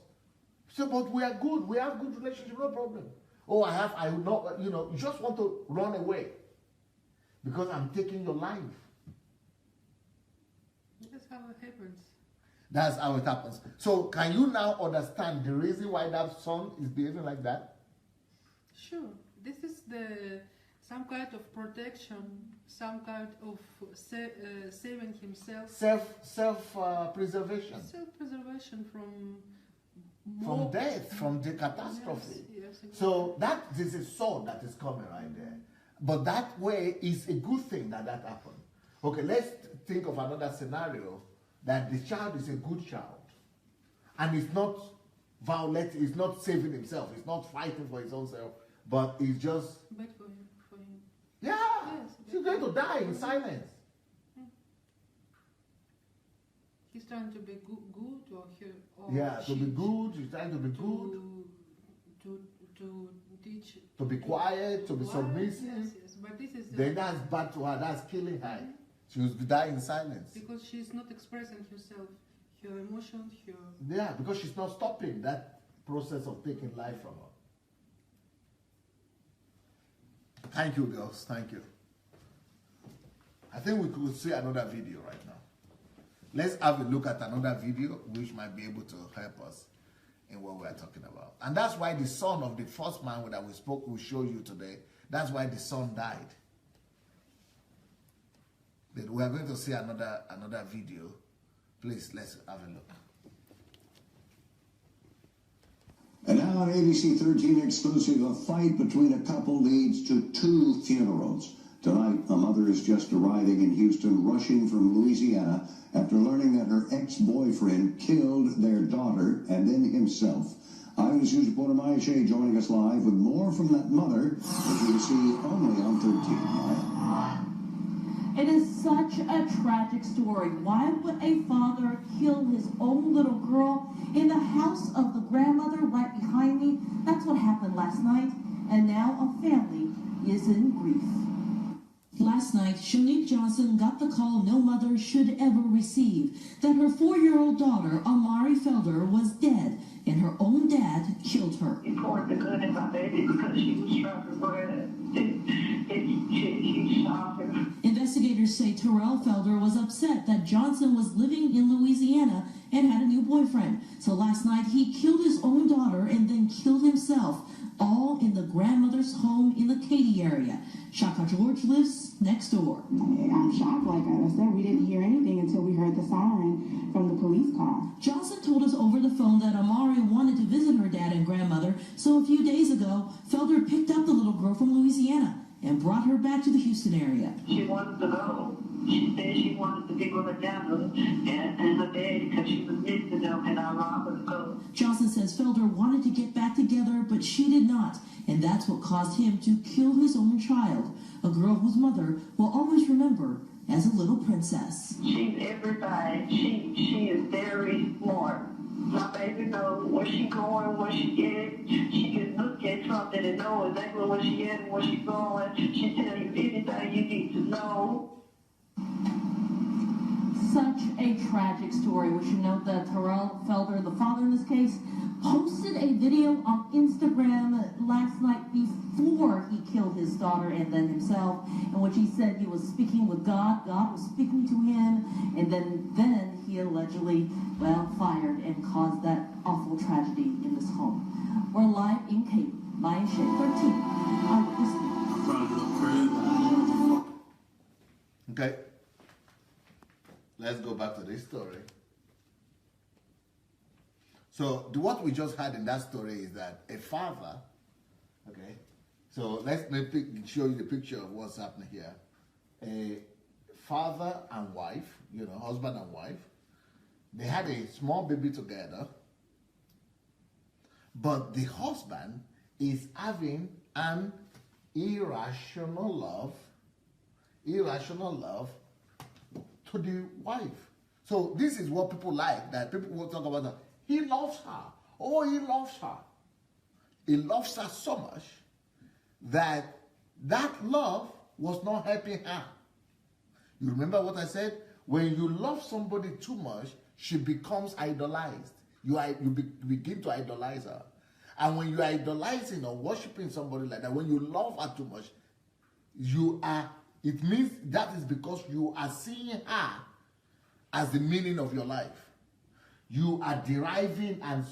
So, but we are good. We have good relationship. No problem. Oh, I will not. You just want to run away. Because I'm taking your life. That's how it happens. That's how it happens. So can you now understand the reason why that son is behaving like that? Sure. This is some kind of protection, some kind of saving himself. Self-preservation. Self-preservation from death, from the catastrophe. Yes, exactly. So this is a sword that is coming right there. But that way is a good thing that happened. Okay, let's think of another scenario, that the child is a good child. And he's not violent, he's not saving himself, he's not fighting for his own self, but he's just... Wait for him. Yeah, yes, he's going to die in silence. He's trying to be good to be good, he's trying to be good. To teach. To be quiet, to be submissive. Yes. But this is... Then that's bad to her, that's killing her. She will die in silence. Because she's not expressing herself, her emotions, Yeah, because she's not stopping that process of taking life from her. Thank you, girls. Thank you. I think we could see another video right now. Let's have a look at another video which might be able to help us in what we are talking about. And that's why the son of the first man that we spoke will show you today. That's why the son died. But we are going to see another video. Please, let's have a look. And now on ABC 13 exclusive, a fight between a couple leads to 2 funerals. Tonight, a mother is just arriving in Houston, rushing from Louisiana after learning that her ex-boyfriend killed their daughter and then himself. Eyewitness News reporter Maya Shea joining us live with more from that mother that you will see only on 13. Maya. It is such a tragic story. Why would a father kill his own little girl in the house of the grandmother right behind me? That's what happened last night, and now a family is in grief. Last night, Shanique Johnson got the call no mother should ever receive, that her 4-year-old daughter, Amari Felder, was dead, and her own dad killed her. He poured the gun in my baby because she was trying to run. He shot her. Investigators say Terrell Felder was upset that Johnson was living in Louisiana and had a new boyfriend. So last night, he killed his own daughter and then killed himself, all in the grandmother's home in the Katy area. Shaka George lives next door. I'm shocked. Like I said, we didn't hear anything until we heard the siren from the police call. Johnson told us over the phone that Amari wanted to visit her dad and grandmother, so a few days ago, Felder picked up the little girl from Louisiana and brought her back to the Houston area. She wanted to go. She said she wanted to be with her dad and her daddy because she was missing them, and I allowed her to go. Johnson says Felder wanted to get back together, but she did not, and that's what caused him to kill his own child, a girl whose mother will always remember as a little princess. She's everybody. She is very smart. My baby knows where she going, where she at. She can look at something and know exactly where she at and where she going. She tell you anything you need to know. Such a tragic story. We should note that Terrell Felder, the father in this case, posted a video on Instagram last night before he killed his daughter and then himself, in which he said he was speaking with God. God was speaking to him, and then he allegedly, fired and caused that awful tragedy in this home. We're live in Cape, Maya Shea 13. Okay. Let's go back to this story. So what we just had in that story is that a father, okay, so let me show you the picture of what's happening here. A father and wife, husband and wife, they had a small baby together, but the husband is having an irrational love to the wife. So this is what people like, that people will talk about that. He loves her. Oh, he loves her. He loves her so much that love was not helping her. You remember what I said? When you love somebody too much, she becomes idolized. You begin to idolize her. And when you're idolizing or worshiping somebody like that, when you love her too much, it means that is because you are seeing her as the meaning of your life. You are deriving and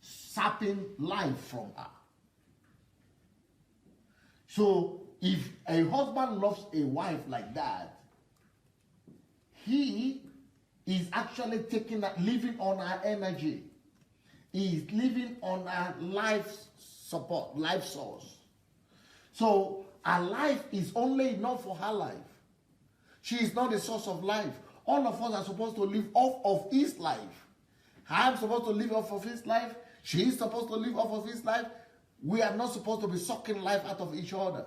sapping life from her. So if a husband loves a wife like that, he is actually living on her energy. He is living on her life support, life source. So her life is only enough for her life. She is not the source of life. All of us are supposed to live off of his life. I'm supposed to live off of his life. She is supposed to live off of his life. We are not supposed to be sucking life out of each other.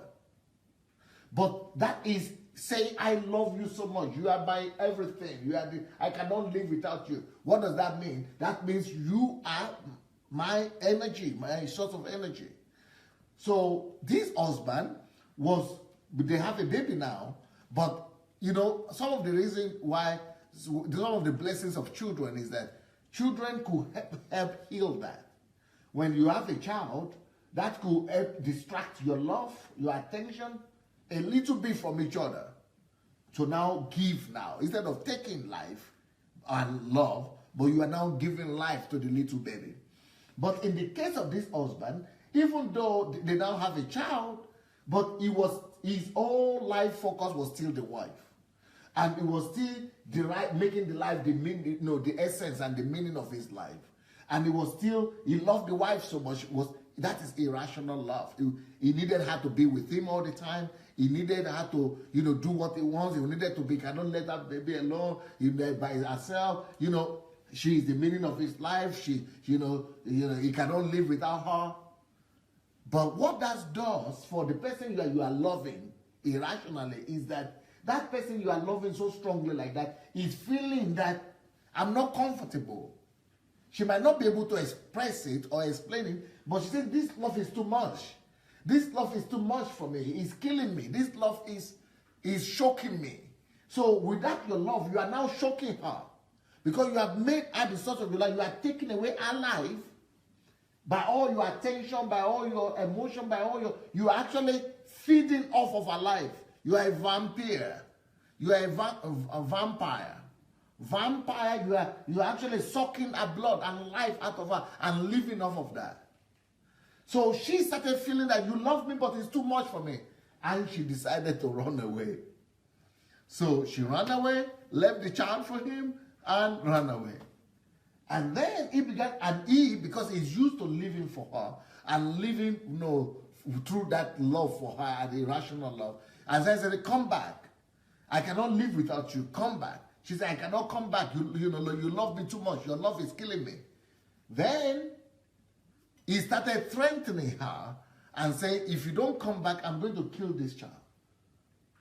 But that is saying, I love you so much. You are my everything. I cannot live without you. What does that mean? That means you are my energy, my source of energy. So this husband they have a baby now, but some of the reason why, some of the blessings of children is that children could help heal that. When you have a child, that could help distract your love, your attention, a little bit from each other. So now give now. Instead of taking life and love, but you are now giving life to the little baby. But in the case of this husband, even though they now have a child, but his whole life focus was still the wife. And it was still making the life the meaning, the essence and the meaning of his life. And he loved the wife so much. That is irrational love. He needed her to be with him all the time. He needed her to, do what he wants. He needed to be, cannot let that baby alone, by herself. She is the meaning of his life. He cannot live without her. But what that does for the person you are loving irrationally is that that person you are loving so strongly like that is feeling that I'm not comfortable. She might not be able to express it or explain it, but she said, this love is too much. This love is too much for me. It's killing me. This love is shocking me. So without your love, you are now shocking her. Because you have made her the source of your life. You are taking away her life by all your attention, by all your emotion, by all your... You are actually feeding off of her life. You are a vampire. You are a vampire. Vampire, you are actually sucking her blood and life out of her and living off of that. So she started feeling that you love me, but it's too much for me. And she decided to run away. So she ran away, left the child for him, and ran away. And then he began, because he's used to living for her and living, through that love for her, and irrational love. And then he said, come back. I cannot live without you. Come back. She said, I cannot come back. You love me too much. Your love is killing me. Then he started threatening her and saying, if you don't come back, I'm going to kill this child.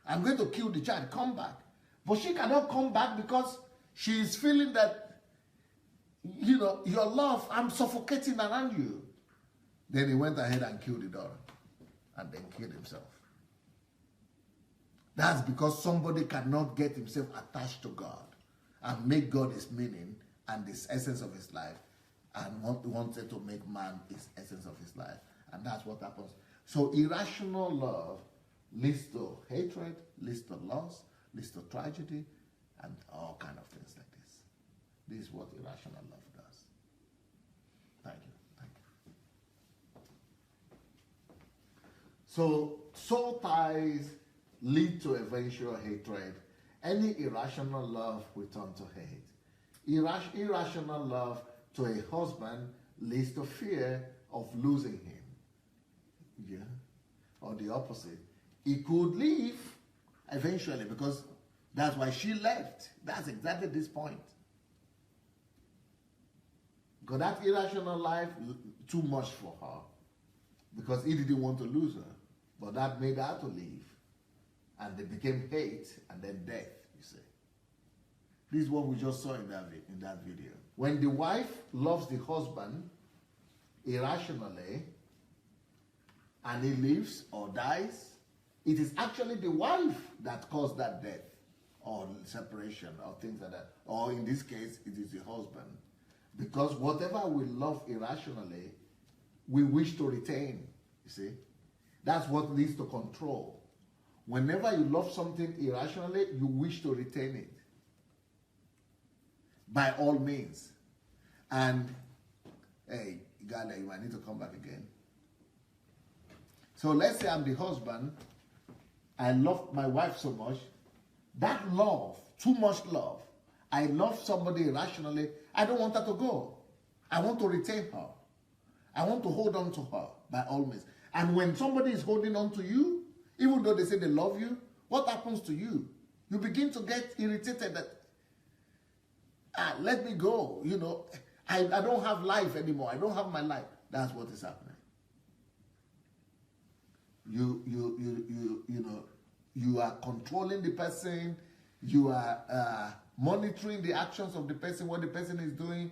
I'm going to kill the child. Come back. But she cannot come back because she is feeling that, your love, I'm suffocating around you. Then he went ahead and killed the daughter and then killed himself. That's because somebody cannot get himself attached to God and make God his meaning and this essence of his life, and wanted to make man his essence of his life. And that's what happens. So irrational love leads to hatred, leads to loss, leads to tragedy, and all kind of things like this. This is what irrational love does. Thank you. Thank you. So soul ties lead to eventual hatred. Any irrational love will turn to hate. Irrational love to a husband leads to fear of losing him. Yeah. Or the opposite. He could leave eventually because that's why she left. That's exactly this point. Because that irrational life, too much for her. Because he didn't want to lose her. But that made her to leave. And they became hate and then death, you see. This is what we just saw in that video. When the wife loves the husband irrationally and he leaves or dies, it is actually the wife that caused that death or separation or things like that. Or in this case, it is the husband. Because whatever we love irrationally, we wish to retain, you see. That's what leads to control. Whenever you love something irrationally, you wish to retain it. By all means. And, hey, Ghana, you might need to come back again. So let's say I'm the husband. I love my wife so much. That love, too much love. I love somebody irrationally. I don't want her to go. I want to retain her. I want to hold on to her by all means. And when somebody is holding on to you, even though they say they love you, what happens to you? You begin to get irritated that, let me go. I don't have life anymore. I don't have my life. That's what is happening. You are controlling the person. You are monitoring the actions of the person, what the person is doing.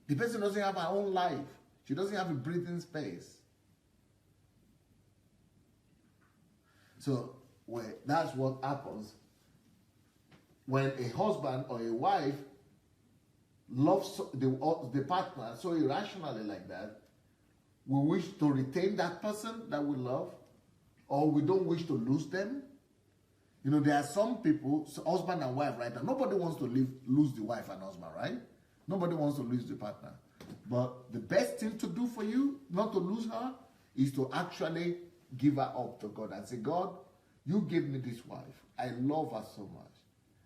The person doesn't have her own life. She doesn't have a breathing space. So that's what happens when a husband or a wife loves the partner so irrationally like that. We wish to retain that person that we love, or we don't wish to lose them. There are some people, husband and wife right now, nobody wants to lose the wife and husband, right? Nobody wants to lose the partner. But the best thing to do for you, not to lose her, is to actually give her up to God and say, God, you gave me this wife. I love her so much.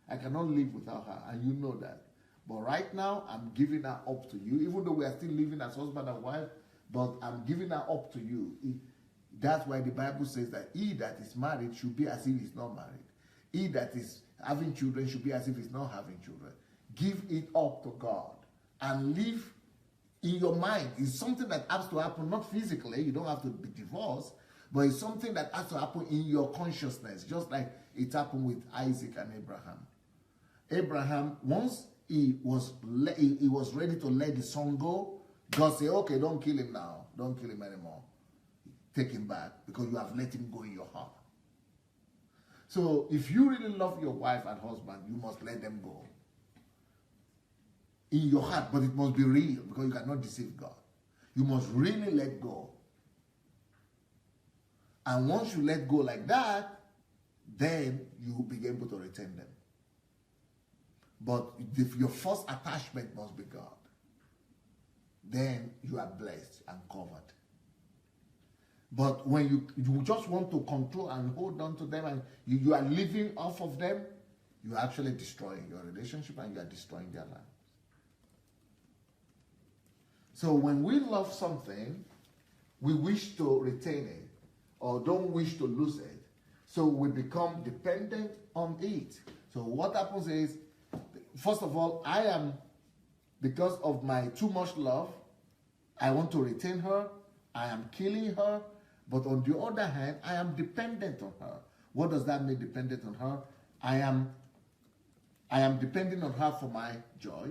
I cannot live without her, and you know that. But right now, I'm giving her up to you, even though we are still living as husband and wife, but I'm giving her up to you. That's why the Bible says that he that is married should be as if he's not married. He that is having children should be as if he's not having children. Give it up to God and live in your mind. It's something that has to happen, not physically. You don't have to be divorced, But it's something that has to happen in your consciousness, just like it happened with Isaac and Abraham. Abraham, once he was ready to let his son go, God said, okay, don't kill him now. Don't kill him anymore. Take him back because you have let him go in your heart. So if you really love your wife and husband, you must let them go. In your heart, but it must be real because you cannot deceive God. You must really let go. And once you let go like that, then you will be able to retain them. But if your first attachment must be God, then you are blessed and covered. But when you just want to control and hold on to them and you are living off of them, you are actually destroying your relationship and you are destroying their lives. So when we love something, we wish to retain it or don't wish to lose it. So we become dependent on it. So what happens is, first of all, because of my too much love, I want to retain her. I am killing her. But on the other hand, I am dependent on her. What does that mean, dependent on her? I am depending on her for my joy.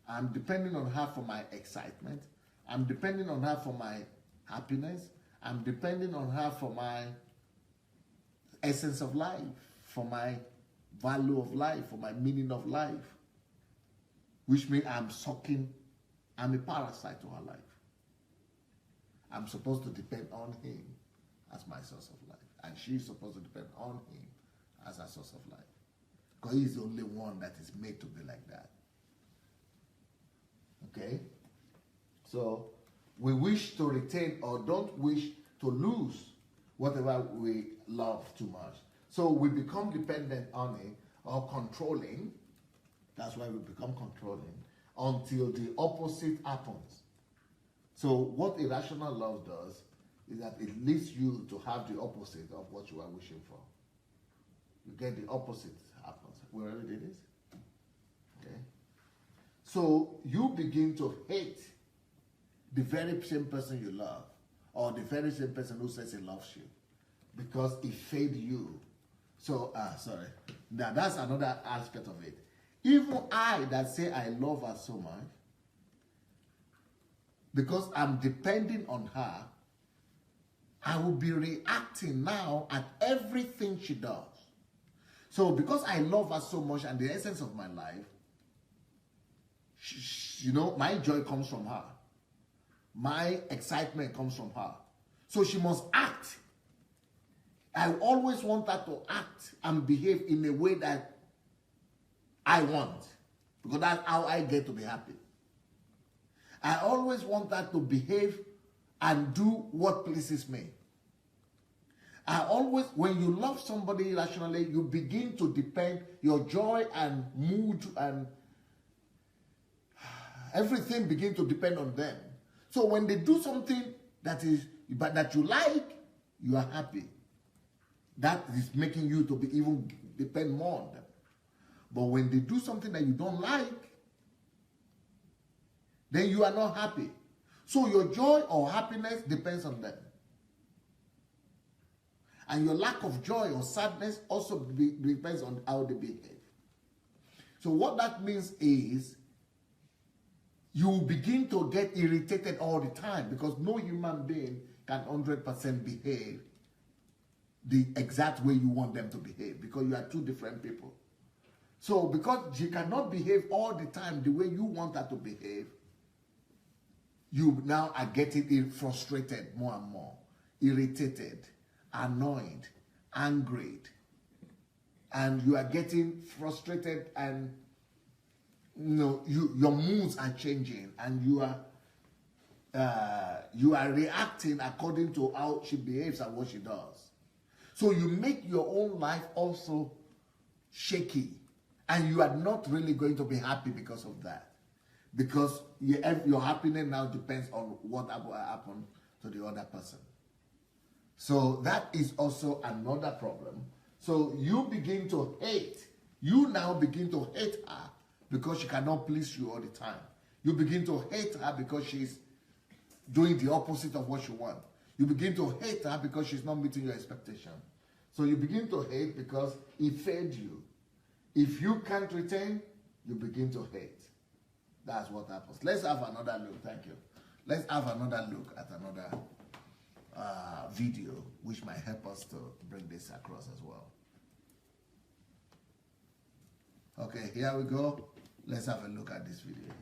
I'm depending on her for my excitement. I'm depending on her for my happiness. I'm depending on her for my essence of life, for my value of life, for my meaning of life. Which means I'm a parasite to her life. I'm supposed to depend on him as my source of life. And she's supposed to depend on him as a source of life. Because he's the only one that is made to be like that. Okay? So, we wish to retain or don't wish to lose whatever we love too much. So, we become dependent on it or controlling. That's why we become controlling until the opposite happens. So what irrational love does is that it leads you to have the opposite of what you are wishing for. You get the opposite happens. We already did this? Okay. So you begin to hate the very same person you love or the very same person who says he loves you because he failed you. So, sorry. Now that's another aspect of it. Even I that say I love her so much, because I'm depending on her, I will be reacting now at everything she does. So because I love her so much and the essence of my life, my joy comes from her. My excitement comes from her. So she must act. I always want her to act and behave in a way that I want. Because that's how I get to be happy. I always want her to behave and do what pleases me. When you love somebody irrationally, you begin to depend your joy and mood and everything begin to depend on them. So when they do something that you like, you are happy. That is making you to be even depend more on them. But when they do something that you don't like, then you are not happy. So your joy or happiness depends on them. And your lack of joy or sadness also depends on how they behave. So what that means is you begin to get irritated all the time because no human being can 100% behave the exact way you want them to behave because you are two different people. So because she cannot behave all the time the way you want her to behave, you now are getting frustrated more and more, irritated, annoyed, angry, and you are getting frustrated and your moods are changing and you are reacting according to how she behaves and what she does. So you make your own life also shaky and you are not really going to be happy because of that. Because your happiness now depends on what will happen to the other person. So that is also another problem. So you begin to hate. You now begin to hate her because she cannot please you all the time. You begin to hate her because she's doing the opposite of what you want. You begin to hate her because she's not meeting your expectation. So you begin to hate because he failed you. If you can't retain, you begin to hate. That's what happens. Let's have another look. Thank you. Let's have another look at another video, which might help us to bring this across as well. Okay, here we go. Let's have a look at this video here.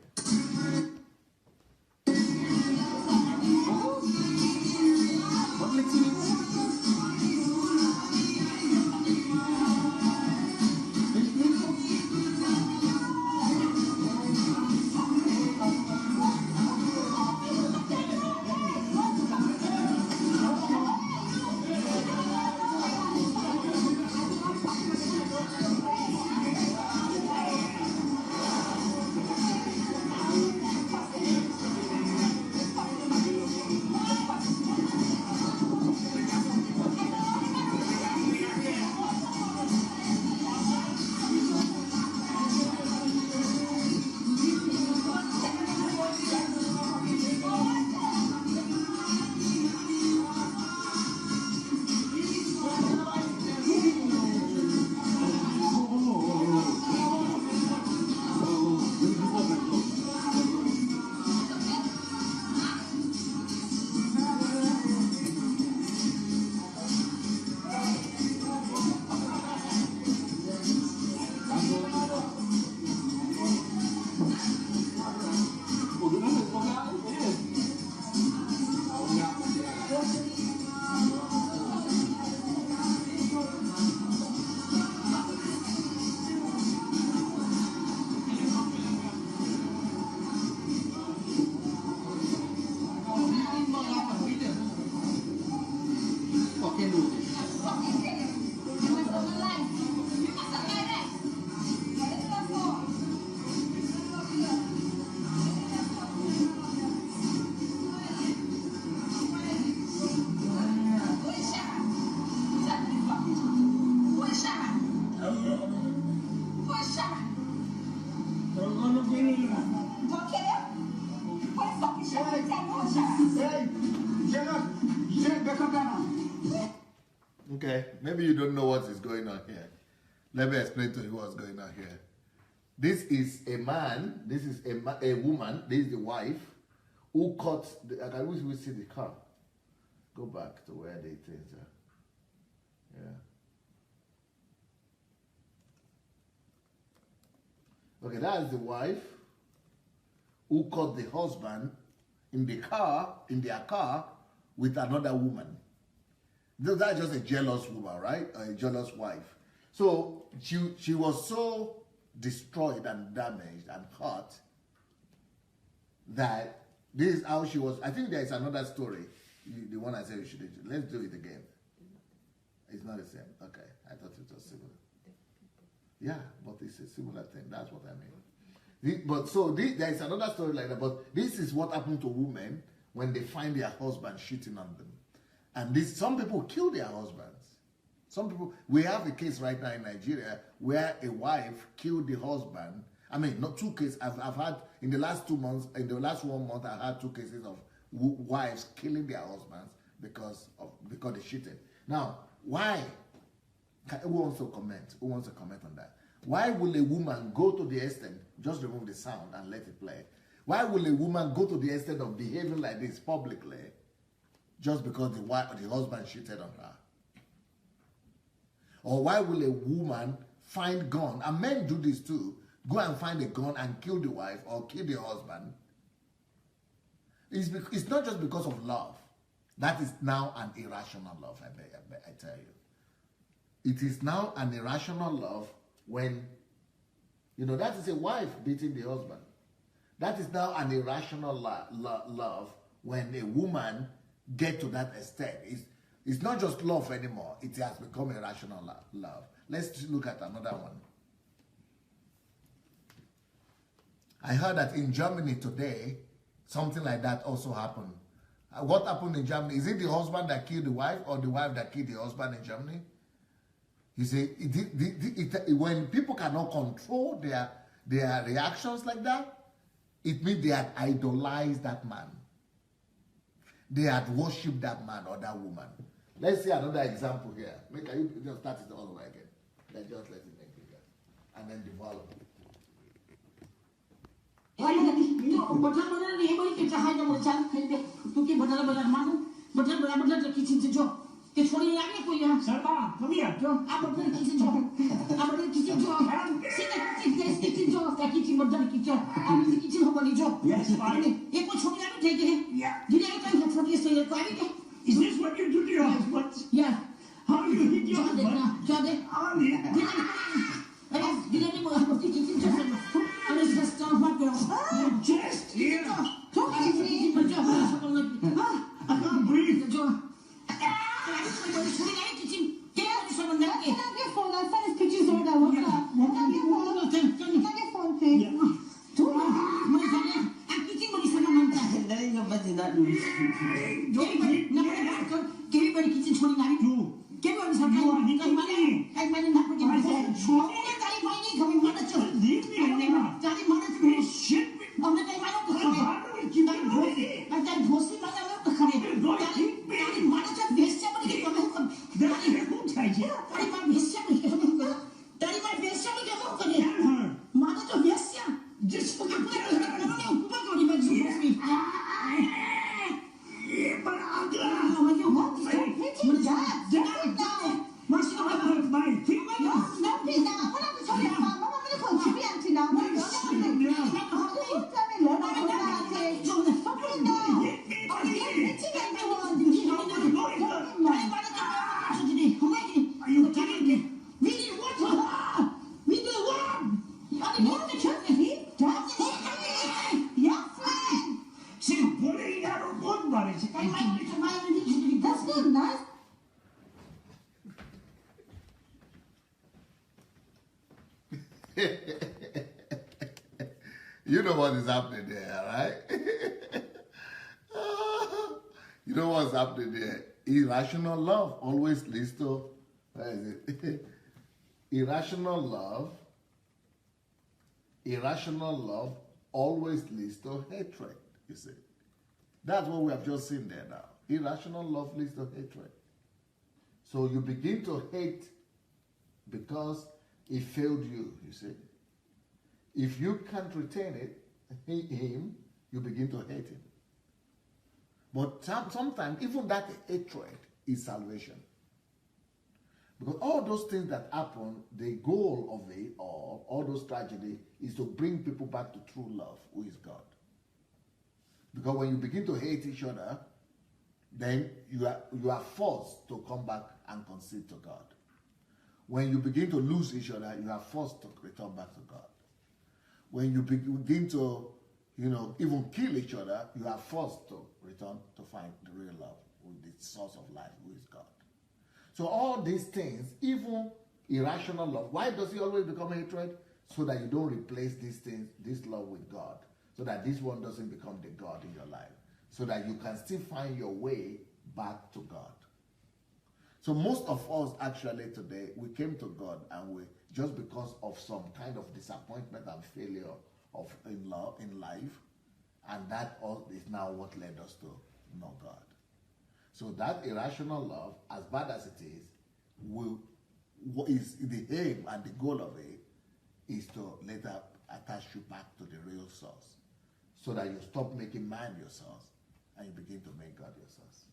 Okay, maybe you don't know what is going on here. Let me explain to you what's going on here. This is a man, this is a woman, this is the wife, who caught, I can we see the car. Go back to where they things are. Yeah. Okay, that is the wife who caught the husband in their car, with another woman. That's just a jealous woman, right? A jealous wife. So she was so destroyed and damaged and hurt that this is how she was. I think there is another story. The one I said we should do. Let's do it again. It's not the same. Okay, I thought it was similar. Yeah, but it's a similar thing. That's what I mean. There is another story like that. But this is what happened to women when they find their husband cheating on them. And some people kill their husbands. Some people, we have a case right now in Nigeria where a wife killed the husband. I mean, not two cases. I've had, in the last 2 months, in the last 1 month, I had 2 cases of wives killing their husbands because they cheated. Now, why? Who wants to comment? Who wants to comment on that? Why will a woman go to the extent, just remove the sound and let it play? Why will a woman go to the extent of behaving like this publicly just because the husband cheated on her? Or why will a woman find gun, and men do this too, go and find a gun and kill the wife or kill the husband? It's not just because of love. That is now an irrational love, I tell you. It is now an irrational love when, that is a wife beating the husband. That is now an irrational love when a woman gets to that extent. It's not just love anymore. It has become irrational love. Let's look at another one. I heard that in Germany today, something like that also happened. What happened in Germany? Is it the husband that killed the wife or the wife that killed the husband in Germany? You see, when people cannot control their reactions like that, it means they had idolized that man. They had worshipped that man or that woman. Let's see another example here. Make you just start it all over again. Then just let it make it here. And then develop. Salma, come here. Yes, fine. Yeah. Is this what you do to your husband? Yeah. How you hit your husband? Just here. I can't breathe. You know what is happening there, right? You know what's happening there? Irrational love always leads to, where is it? Irrational love always leads to hatred, you see. That's what we have just seen there now. Irrational love leads to hatred. So you begin to hate because it failed you, you see. If you can't retain it, him, you begin to hate him. But sometimes even that hatred is salvation. Because all those things that happen, the goal of it, or all those tragedies, is to bring people back to true love, who is God. Because when you begin to hate each other, then you are forced to come back and concede to God. When you begin to lose each other, you are forced to return back to God. When you begin to, even kill each other, you are forced to return to find the real love, with the source of life, who is God. So all these things, even irrational love, why does it always become hatred? So that you don't replace these things, this love with God. So that this one doesn't become the God in your life. So that you can still find your way back to God. So most of us actually today, we came to God and we, just because of some kind of disappointment and failure in life, and that all is now what led us to know God. So that irrational love, as bad as it is the aim and the goal of it is to later attach you back to the real source, so that you stop making man your source and you begin to make God your source.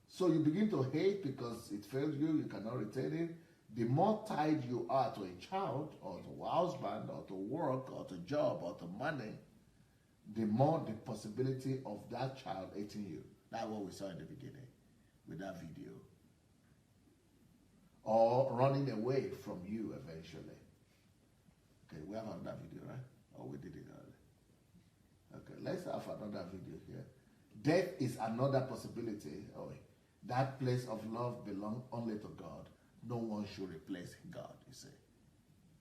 So you begin to hate because it failed you, you cannot retain it. The more tied you are to a child or to a husband or to work or to job or to money, the more the possibility of that child hating you. That's what we saw in the beginning with that video. Or running away from you eventually. Okay, we have another video, right? Or we did it already. Okay, let's have another video here. Death is another possibility. Oh, that place of love belongs only to God. No one should replace God, you see.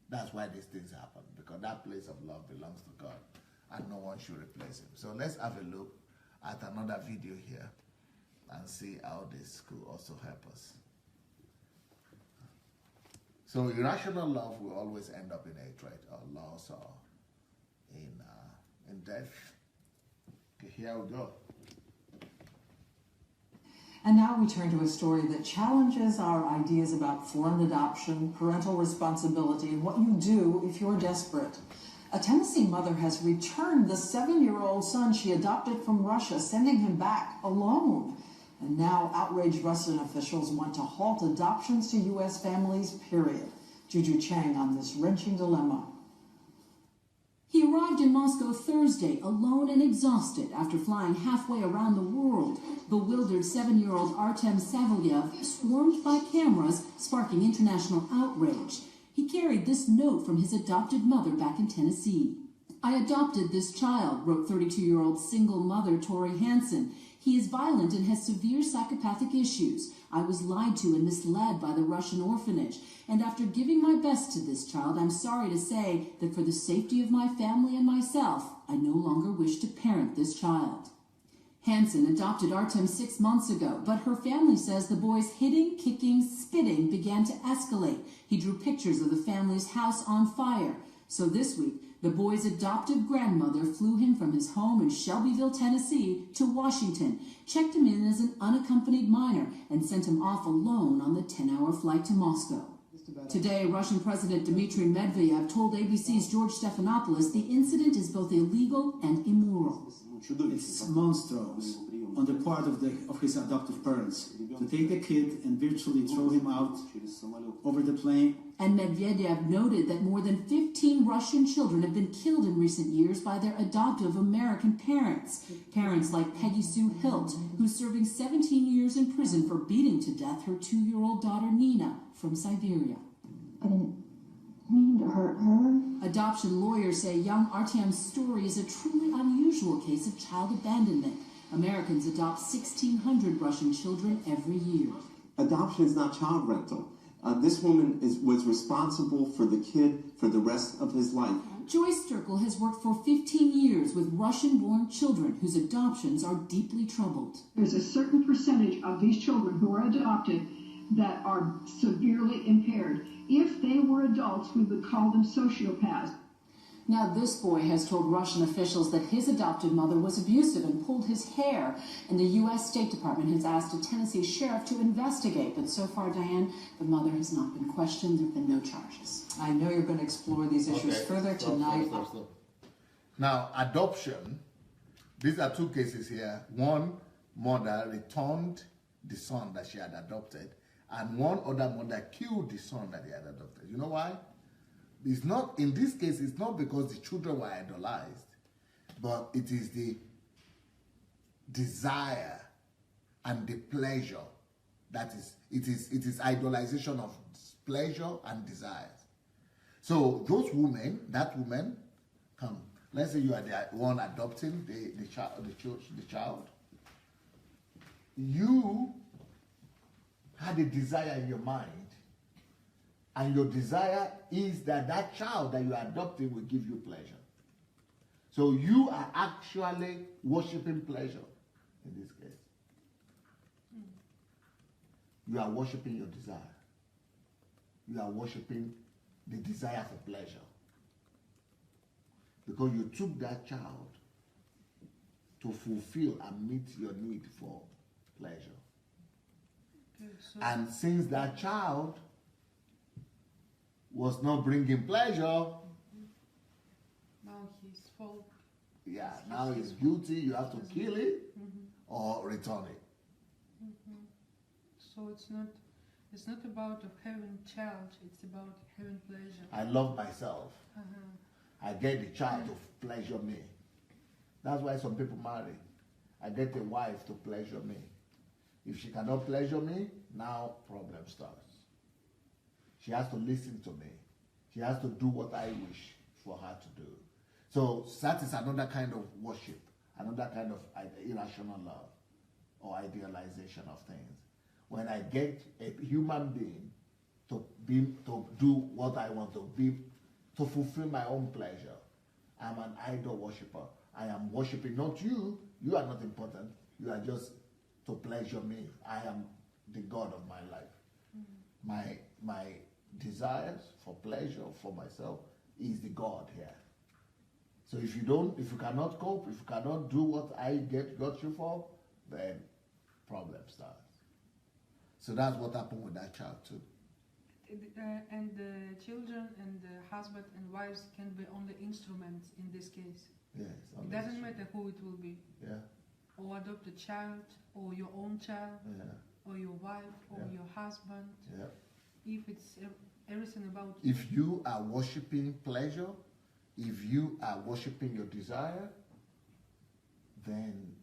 That's why these things happen, because that place of love belongs to God and no one should replace him. So let's have a look at another video here and see how this could also help us. So irrational love will always end up in hatred or loss or in death. Okay, here we go. And now we turn to a story that challenges our ideas about foreign adoption, parental responsibility, and what you do if you're desperate. A Tennessee mother has returned the 7-year-old son she adopted from Russia, sending him back alone. And now outraged Russian officials want to halt adoptions to U.S. families, period. Juju Chang on this wrenching dilemma. He arrived in Moscow Thursday, alone and exhausted after flying halfway around the world. Bewildered 7-year-old Artem Savelyev swarmed by cameras, sparking international outrage. He carried this note from his adopted mother back in Tennessee. "I adopted this child," wrote 32-year-old single mother Tori Hansen. "He is violent and has severe psychopathic issues. I was lied to and misled by the Russian orphanage. And after giving my best to this child, I'm sorry to say that for the safety of my family and myself, I no longer wish to parent this child." Hansen adopted Artem 6 months ago, but her family says the boy's hitting, kicking, spitting began to escalate. He drew pictures of the family's house on fire. So this week, the boy's adoptive grandmother flew him from his home in Shelbyville, Tennessee, to Washington, checked him in as an unaccompanied minor, and sent him off alone on the 10-hour flight to Moscow. Today, Russian President Dmitry Medvedev told ABC's George Stephanopoulos the incident is both illegal and immoral. It's monstrous on the part of his adoptive parents to take the kid and virtually throw him out over the plane. And Medvedev noted that more than 15 Russian children have been killed in recent years by their adoptive American parents. Parents like Peggy Sue Hilt, who's serving 17 years in prison for beating to death her 2-year-old daughter Nina from Siberia. I didn't mean to hurt her. Adoption lawyers say young Artyom's story is a truly unusual case of child abandonment. Americans adopt 1,600 Russian children every year. Adoption is not child rental. This woman was responsible for the kid for the rest of his life. Joyce Sturkle has worked for 15 years with Russian-born children whose adoptions are deeply troubled. There's a certain percentage of these children who are adopted that are severely impaired. If they were adults, we would call them sociopaths. Now this boy has told Russian officials that his adopted mother was abusive and pulled his hair, and the U.S. State Department has asked a Tennessee sheriff to investigate. But so far, Diane, the mother has not been questioned. There have been no charges. I know you're going to explore these issues further tonight. Stop. Now, adoption, these are two cases here. One mother returned the son that she had adopted, and one other mother killed the son that he had adopted. You know why? It's not, in this case, it's not because the children were idolized, but it is the desire and the pleasure that is, it is idolization of pleasure and desires. So those women, that woman, come, let's say you are the one adopting the child. You had a desire in your mind, and your desire is that that child that you are adopting will give you pleasure. So you are actually worshiping pleasure in this case. You are worshiping your desire. You are worshiping the desire for pleasure. Because you took that child to fulfill and meet your need for pleasure. Okay, so and since that child was not bringing pleasure, now he's fault. yeah, now he's guilty. You have to kill it or return it. So it's not about having child, it's about having pleasure. I love myself. I get the child to pleasure me. That's why some people marry. I get a wife to pleasure me. If she cannot pleasure me, now problem starts. She has to listen to me. She has to do what I wish for her to do. So that is another kind of worship, another kind of irrational love or idealization of things. When I get a human being to do what I want to be, to fulfill my own pleasure, I'm an idol worshiper. I am worshiping not you. You are not important. You are just to pleasure me. I am the God of my life. My desires for pleasure for myself is the God here. So if you cannot cope, if you cannot do what I got you for, then problem starts. So that's what happened with that child too. And the children and the husband and wives can be only instruments in this case. Yes. It doesn't matter who it will be. Yeah. Or adopt a child, or your own child, Yeah. or your wife, or your husband. Yeah. If it's everything about you. If you are worshiping pleasure, if you are worshiping your desire, then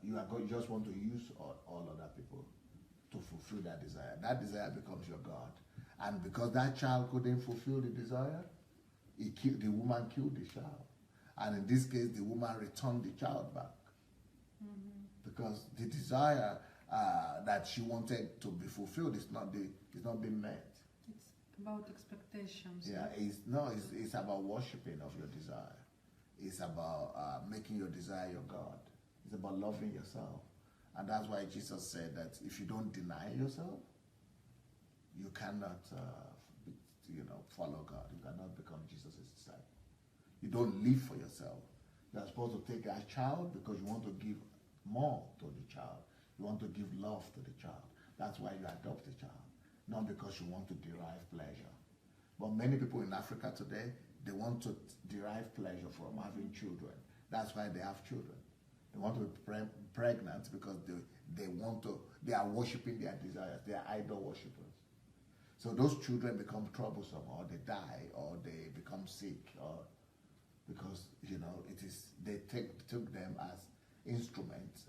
you just want to use all other people to fulfill that desire. That desire becomes your God. And because that child couldn't fulfill the desire, the woman killed the child. And in this case, the woman returned the child back. Mm-hmm. Because the desire that she wanted to be fulfilled is not being met. It's about expectations. Yeah, it's about worshiping of your desire. It's about making your desire your God. It's about loving yourself. And that's why Jesus said that if you don't deny yourself, you cannot follow God. You cannot become Jesus' disciple. You don't live for yourself. You are supposed to take that child because you want to give more to the child. You want to give love to the child. That's why you adopt a child, not because you want to derive pleasure. But many people in Africa today, they want to derive pleasure from having children. That's why they have children. They want to be pregnant because they are worshiping their desires. They are idol worshippers. So those children become troublesome, or they die, or they become sick, or because they took them as instruments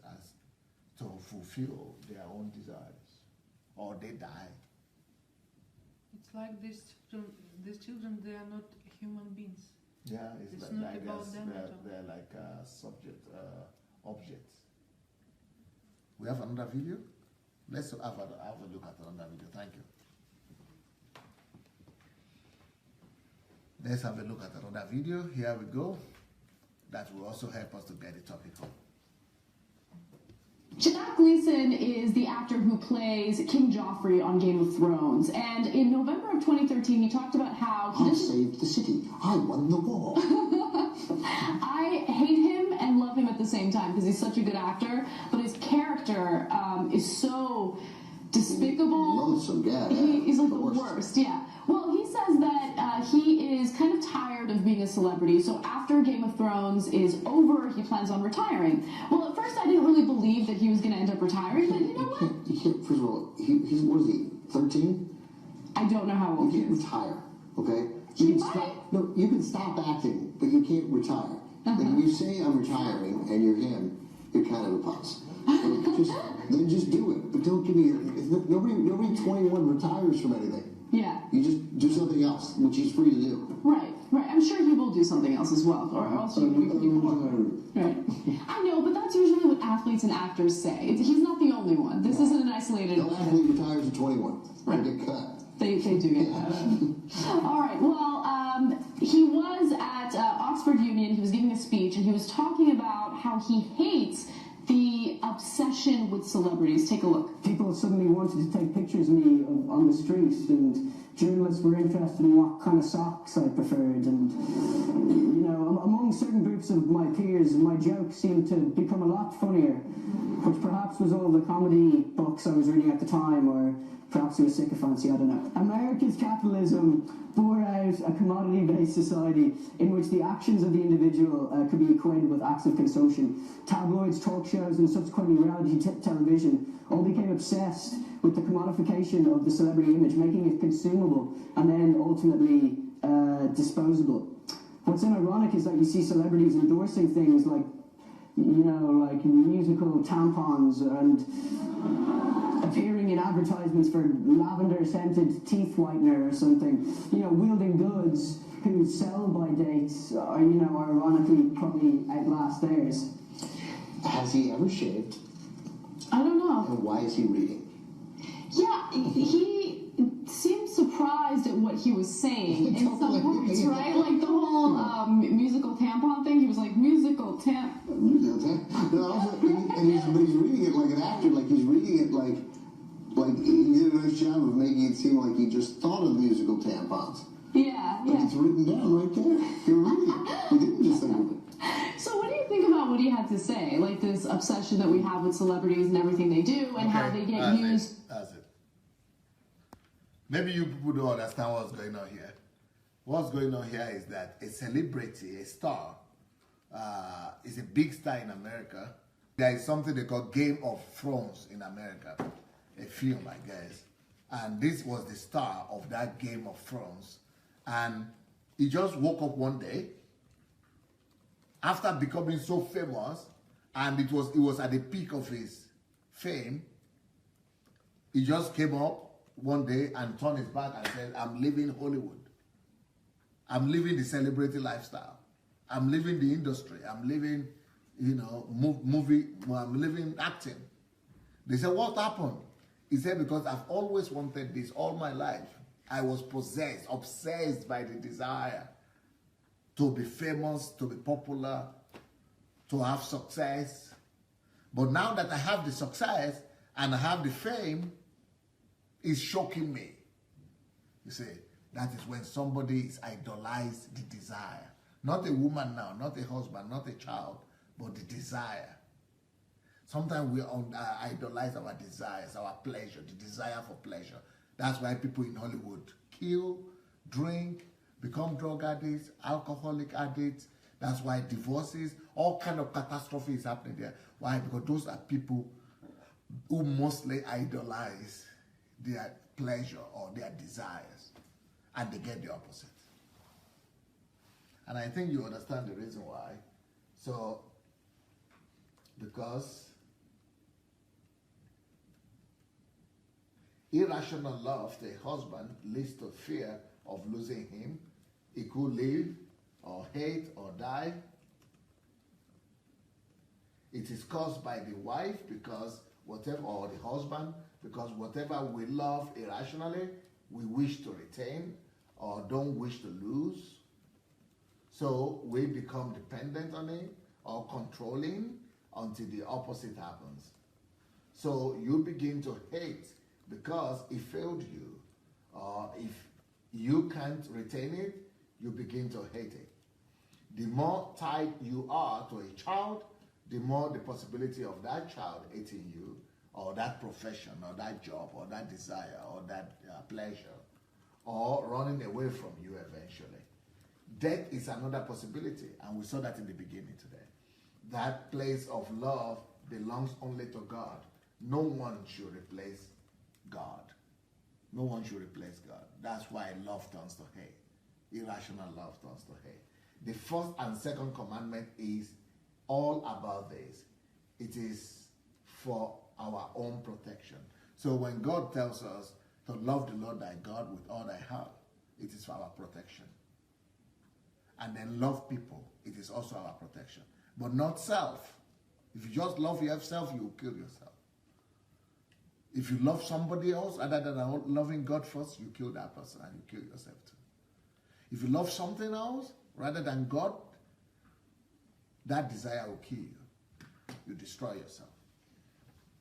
to fulfill their own desires, or they die. It's like these children, they are not human beings. Yeah, it's not like about them at all. they're like objects. We have another video. Let's have a look at another video. Thank you. Let's have a look at another video. Here we go. That will also help us to get the topic home. Jack Gleason is the actor who plays King Joffrey on Game of Thrones, and in November of 2013 he talked about how I saved the city. I won the war. I hate him and love him at the same time because he's such a good actor, but his character is so despicable. Loathsome guy. He's like the worst, yeah. Well, he says that he is kind of tired of being a celebrity, so after Game of Thrones is over, he plans on retiring. Well, at first I didn't really believe that he was going to end up retiring, but you know what? You can't, first of all, he's what is he, 13? I don't know how old he is. You can't retire, okay? He You can stop acting, but you can't retire. Like when you say I'm retiring and you're him, you're kind of a puss. Then just do it. But don't give me nobody 21 retires from anything. Yeah. You just do something else, which he's free to do. Right. I'm sure he will do something else as well, or else you would be bored. Right. I know, but that's usually what athletes and actors say. He's not the only one. This isn't an isolated No athlete retires at 21. Right. They get cut. They do get cut. All right. Well, he was at Oxford Union. He was giving a speech, and he was talking about how he hates the obsession with celebrities. Take a look. People suddenly wanted to take pictures of me on the street, and journalists were interested in what kind of socks I preferred, and among certain groups of my peers, my jokes seemed to become a lot funnier, which perhaps was all the comedy books I was reading at the time, or perhaps it was sycophancy, I don't know. America's capitalism bore out a commodity-based society in which the actions of the individual could be equated with acts of consumption. Tabloids, talk shows, and subsequently reality television all became obsessed with the commodification of the celebrity image, making it consumable and then ultimately disposable. What's then ironic is that you see celebrities endorsing things like musical tampons and appearing in advertisements for lavender-scented teeth whitener or something, wielding goods whose sell-by dates are, ironically probably outlast theirs. Has he ever shaved? I don't know. And why is he reading? Yeah, he seemed surprised at what he was saying in some words, right? Like the whole musical tampon thing. He was like, musical tamp. But he's reading it like an actor. Like he's reading it like he did a nice job of making it seem like he just thought of musical tampons. Yeah, But it's written down right there. You're reading it. You didn't just think of it. So what do you think about what he had to say? Like this obsession that we have with celebrities and everything they do and how they get used. That's it. Maybe you people don't understand what's going on here. What's going on here is that a celebrity, a star, is a big star in America. There is something they call Game of Thrones in America, a film, I guess. And this was the star of that Game of Thrones. And he just woke up one day after becoming so famous, and it was at the peak of his fame. He just came up one day and turned his back and said, I'm leaving Hollywood. I'm living the celebrity lifestyle. I'm living the industry. I'm living, movie. I'm living acting. They said, what happened? He said, because I've always wanted this all my life. I was possessed, obsessed by the desire to be famous, to be popular, to have success. But now that I have the success and I have the fame, it's shocking me. You see, that is when somebody is idolized the desire. Not a woman now, not a husband, not a child, but the desire. Sometimes we idolize our desires, our pleasure, the desire for pleasure. That's why people in Hollywood kill, drink, become drug addicts, alcoholic addicts. That's why divorces, all kind of catastrophe is happening there. Why? Because those are people who mostly idolize their pleasure or their desires, and they get the opposite. And I think you understand the reason why. So, because irrational love to a husband leads to fear of losing him. He could live or hate or die. It is caused by the wife because whatever, or the husband, because whatever we love irrationally, we wish to retain or don't wish to lose. So we become dependent on it or controlling until the opposite happens. So you begin to hate because it failed you. Or if you can't retain it, you begin to hate it. The more tied you are to a child, the more the possibility of that child hating you, or that profession, or that job, or that desire, or that pleasure, or running away from you eventually. Death is another possibility, and we saw that in the beginning today. That place of love belongs only to God. No one should replace God. No one should replace God. That's why love turns to hate. Irrational love turns to hate. The first and second commandment is all about this. It is for our own protection. So when God tells us to love the Lord thy God with all thy heart, it is for our protection. And then love people, it is also our protection. But not self. If you just love yourself, you will kill yourself. If you love somebody else other than loving God first, you kill that person and you kill yourself too. If you love something else rather than God, that desire will kill you. You destroy yourself.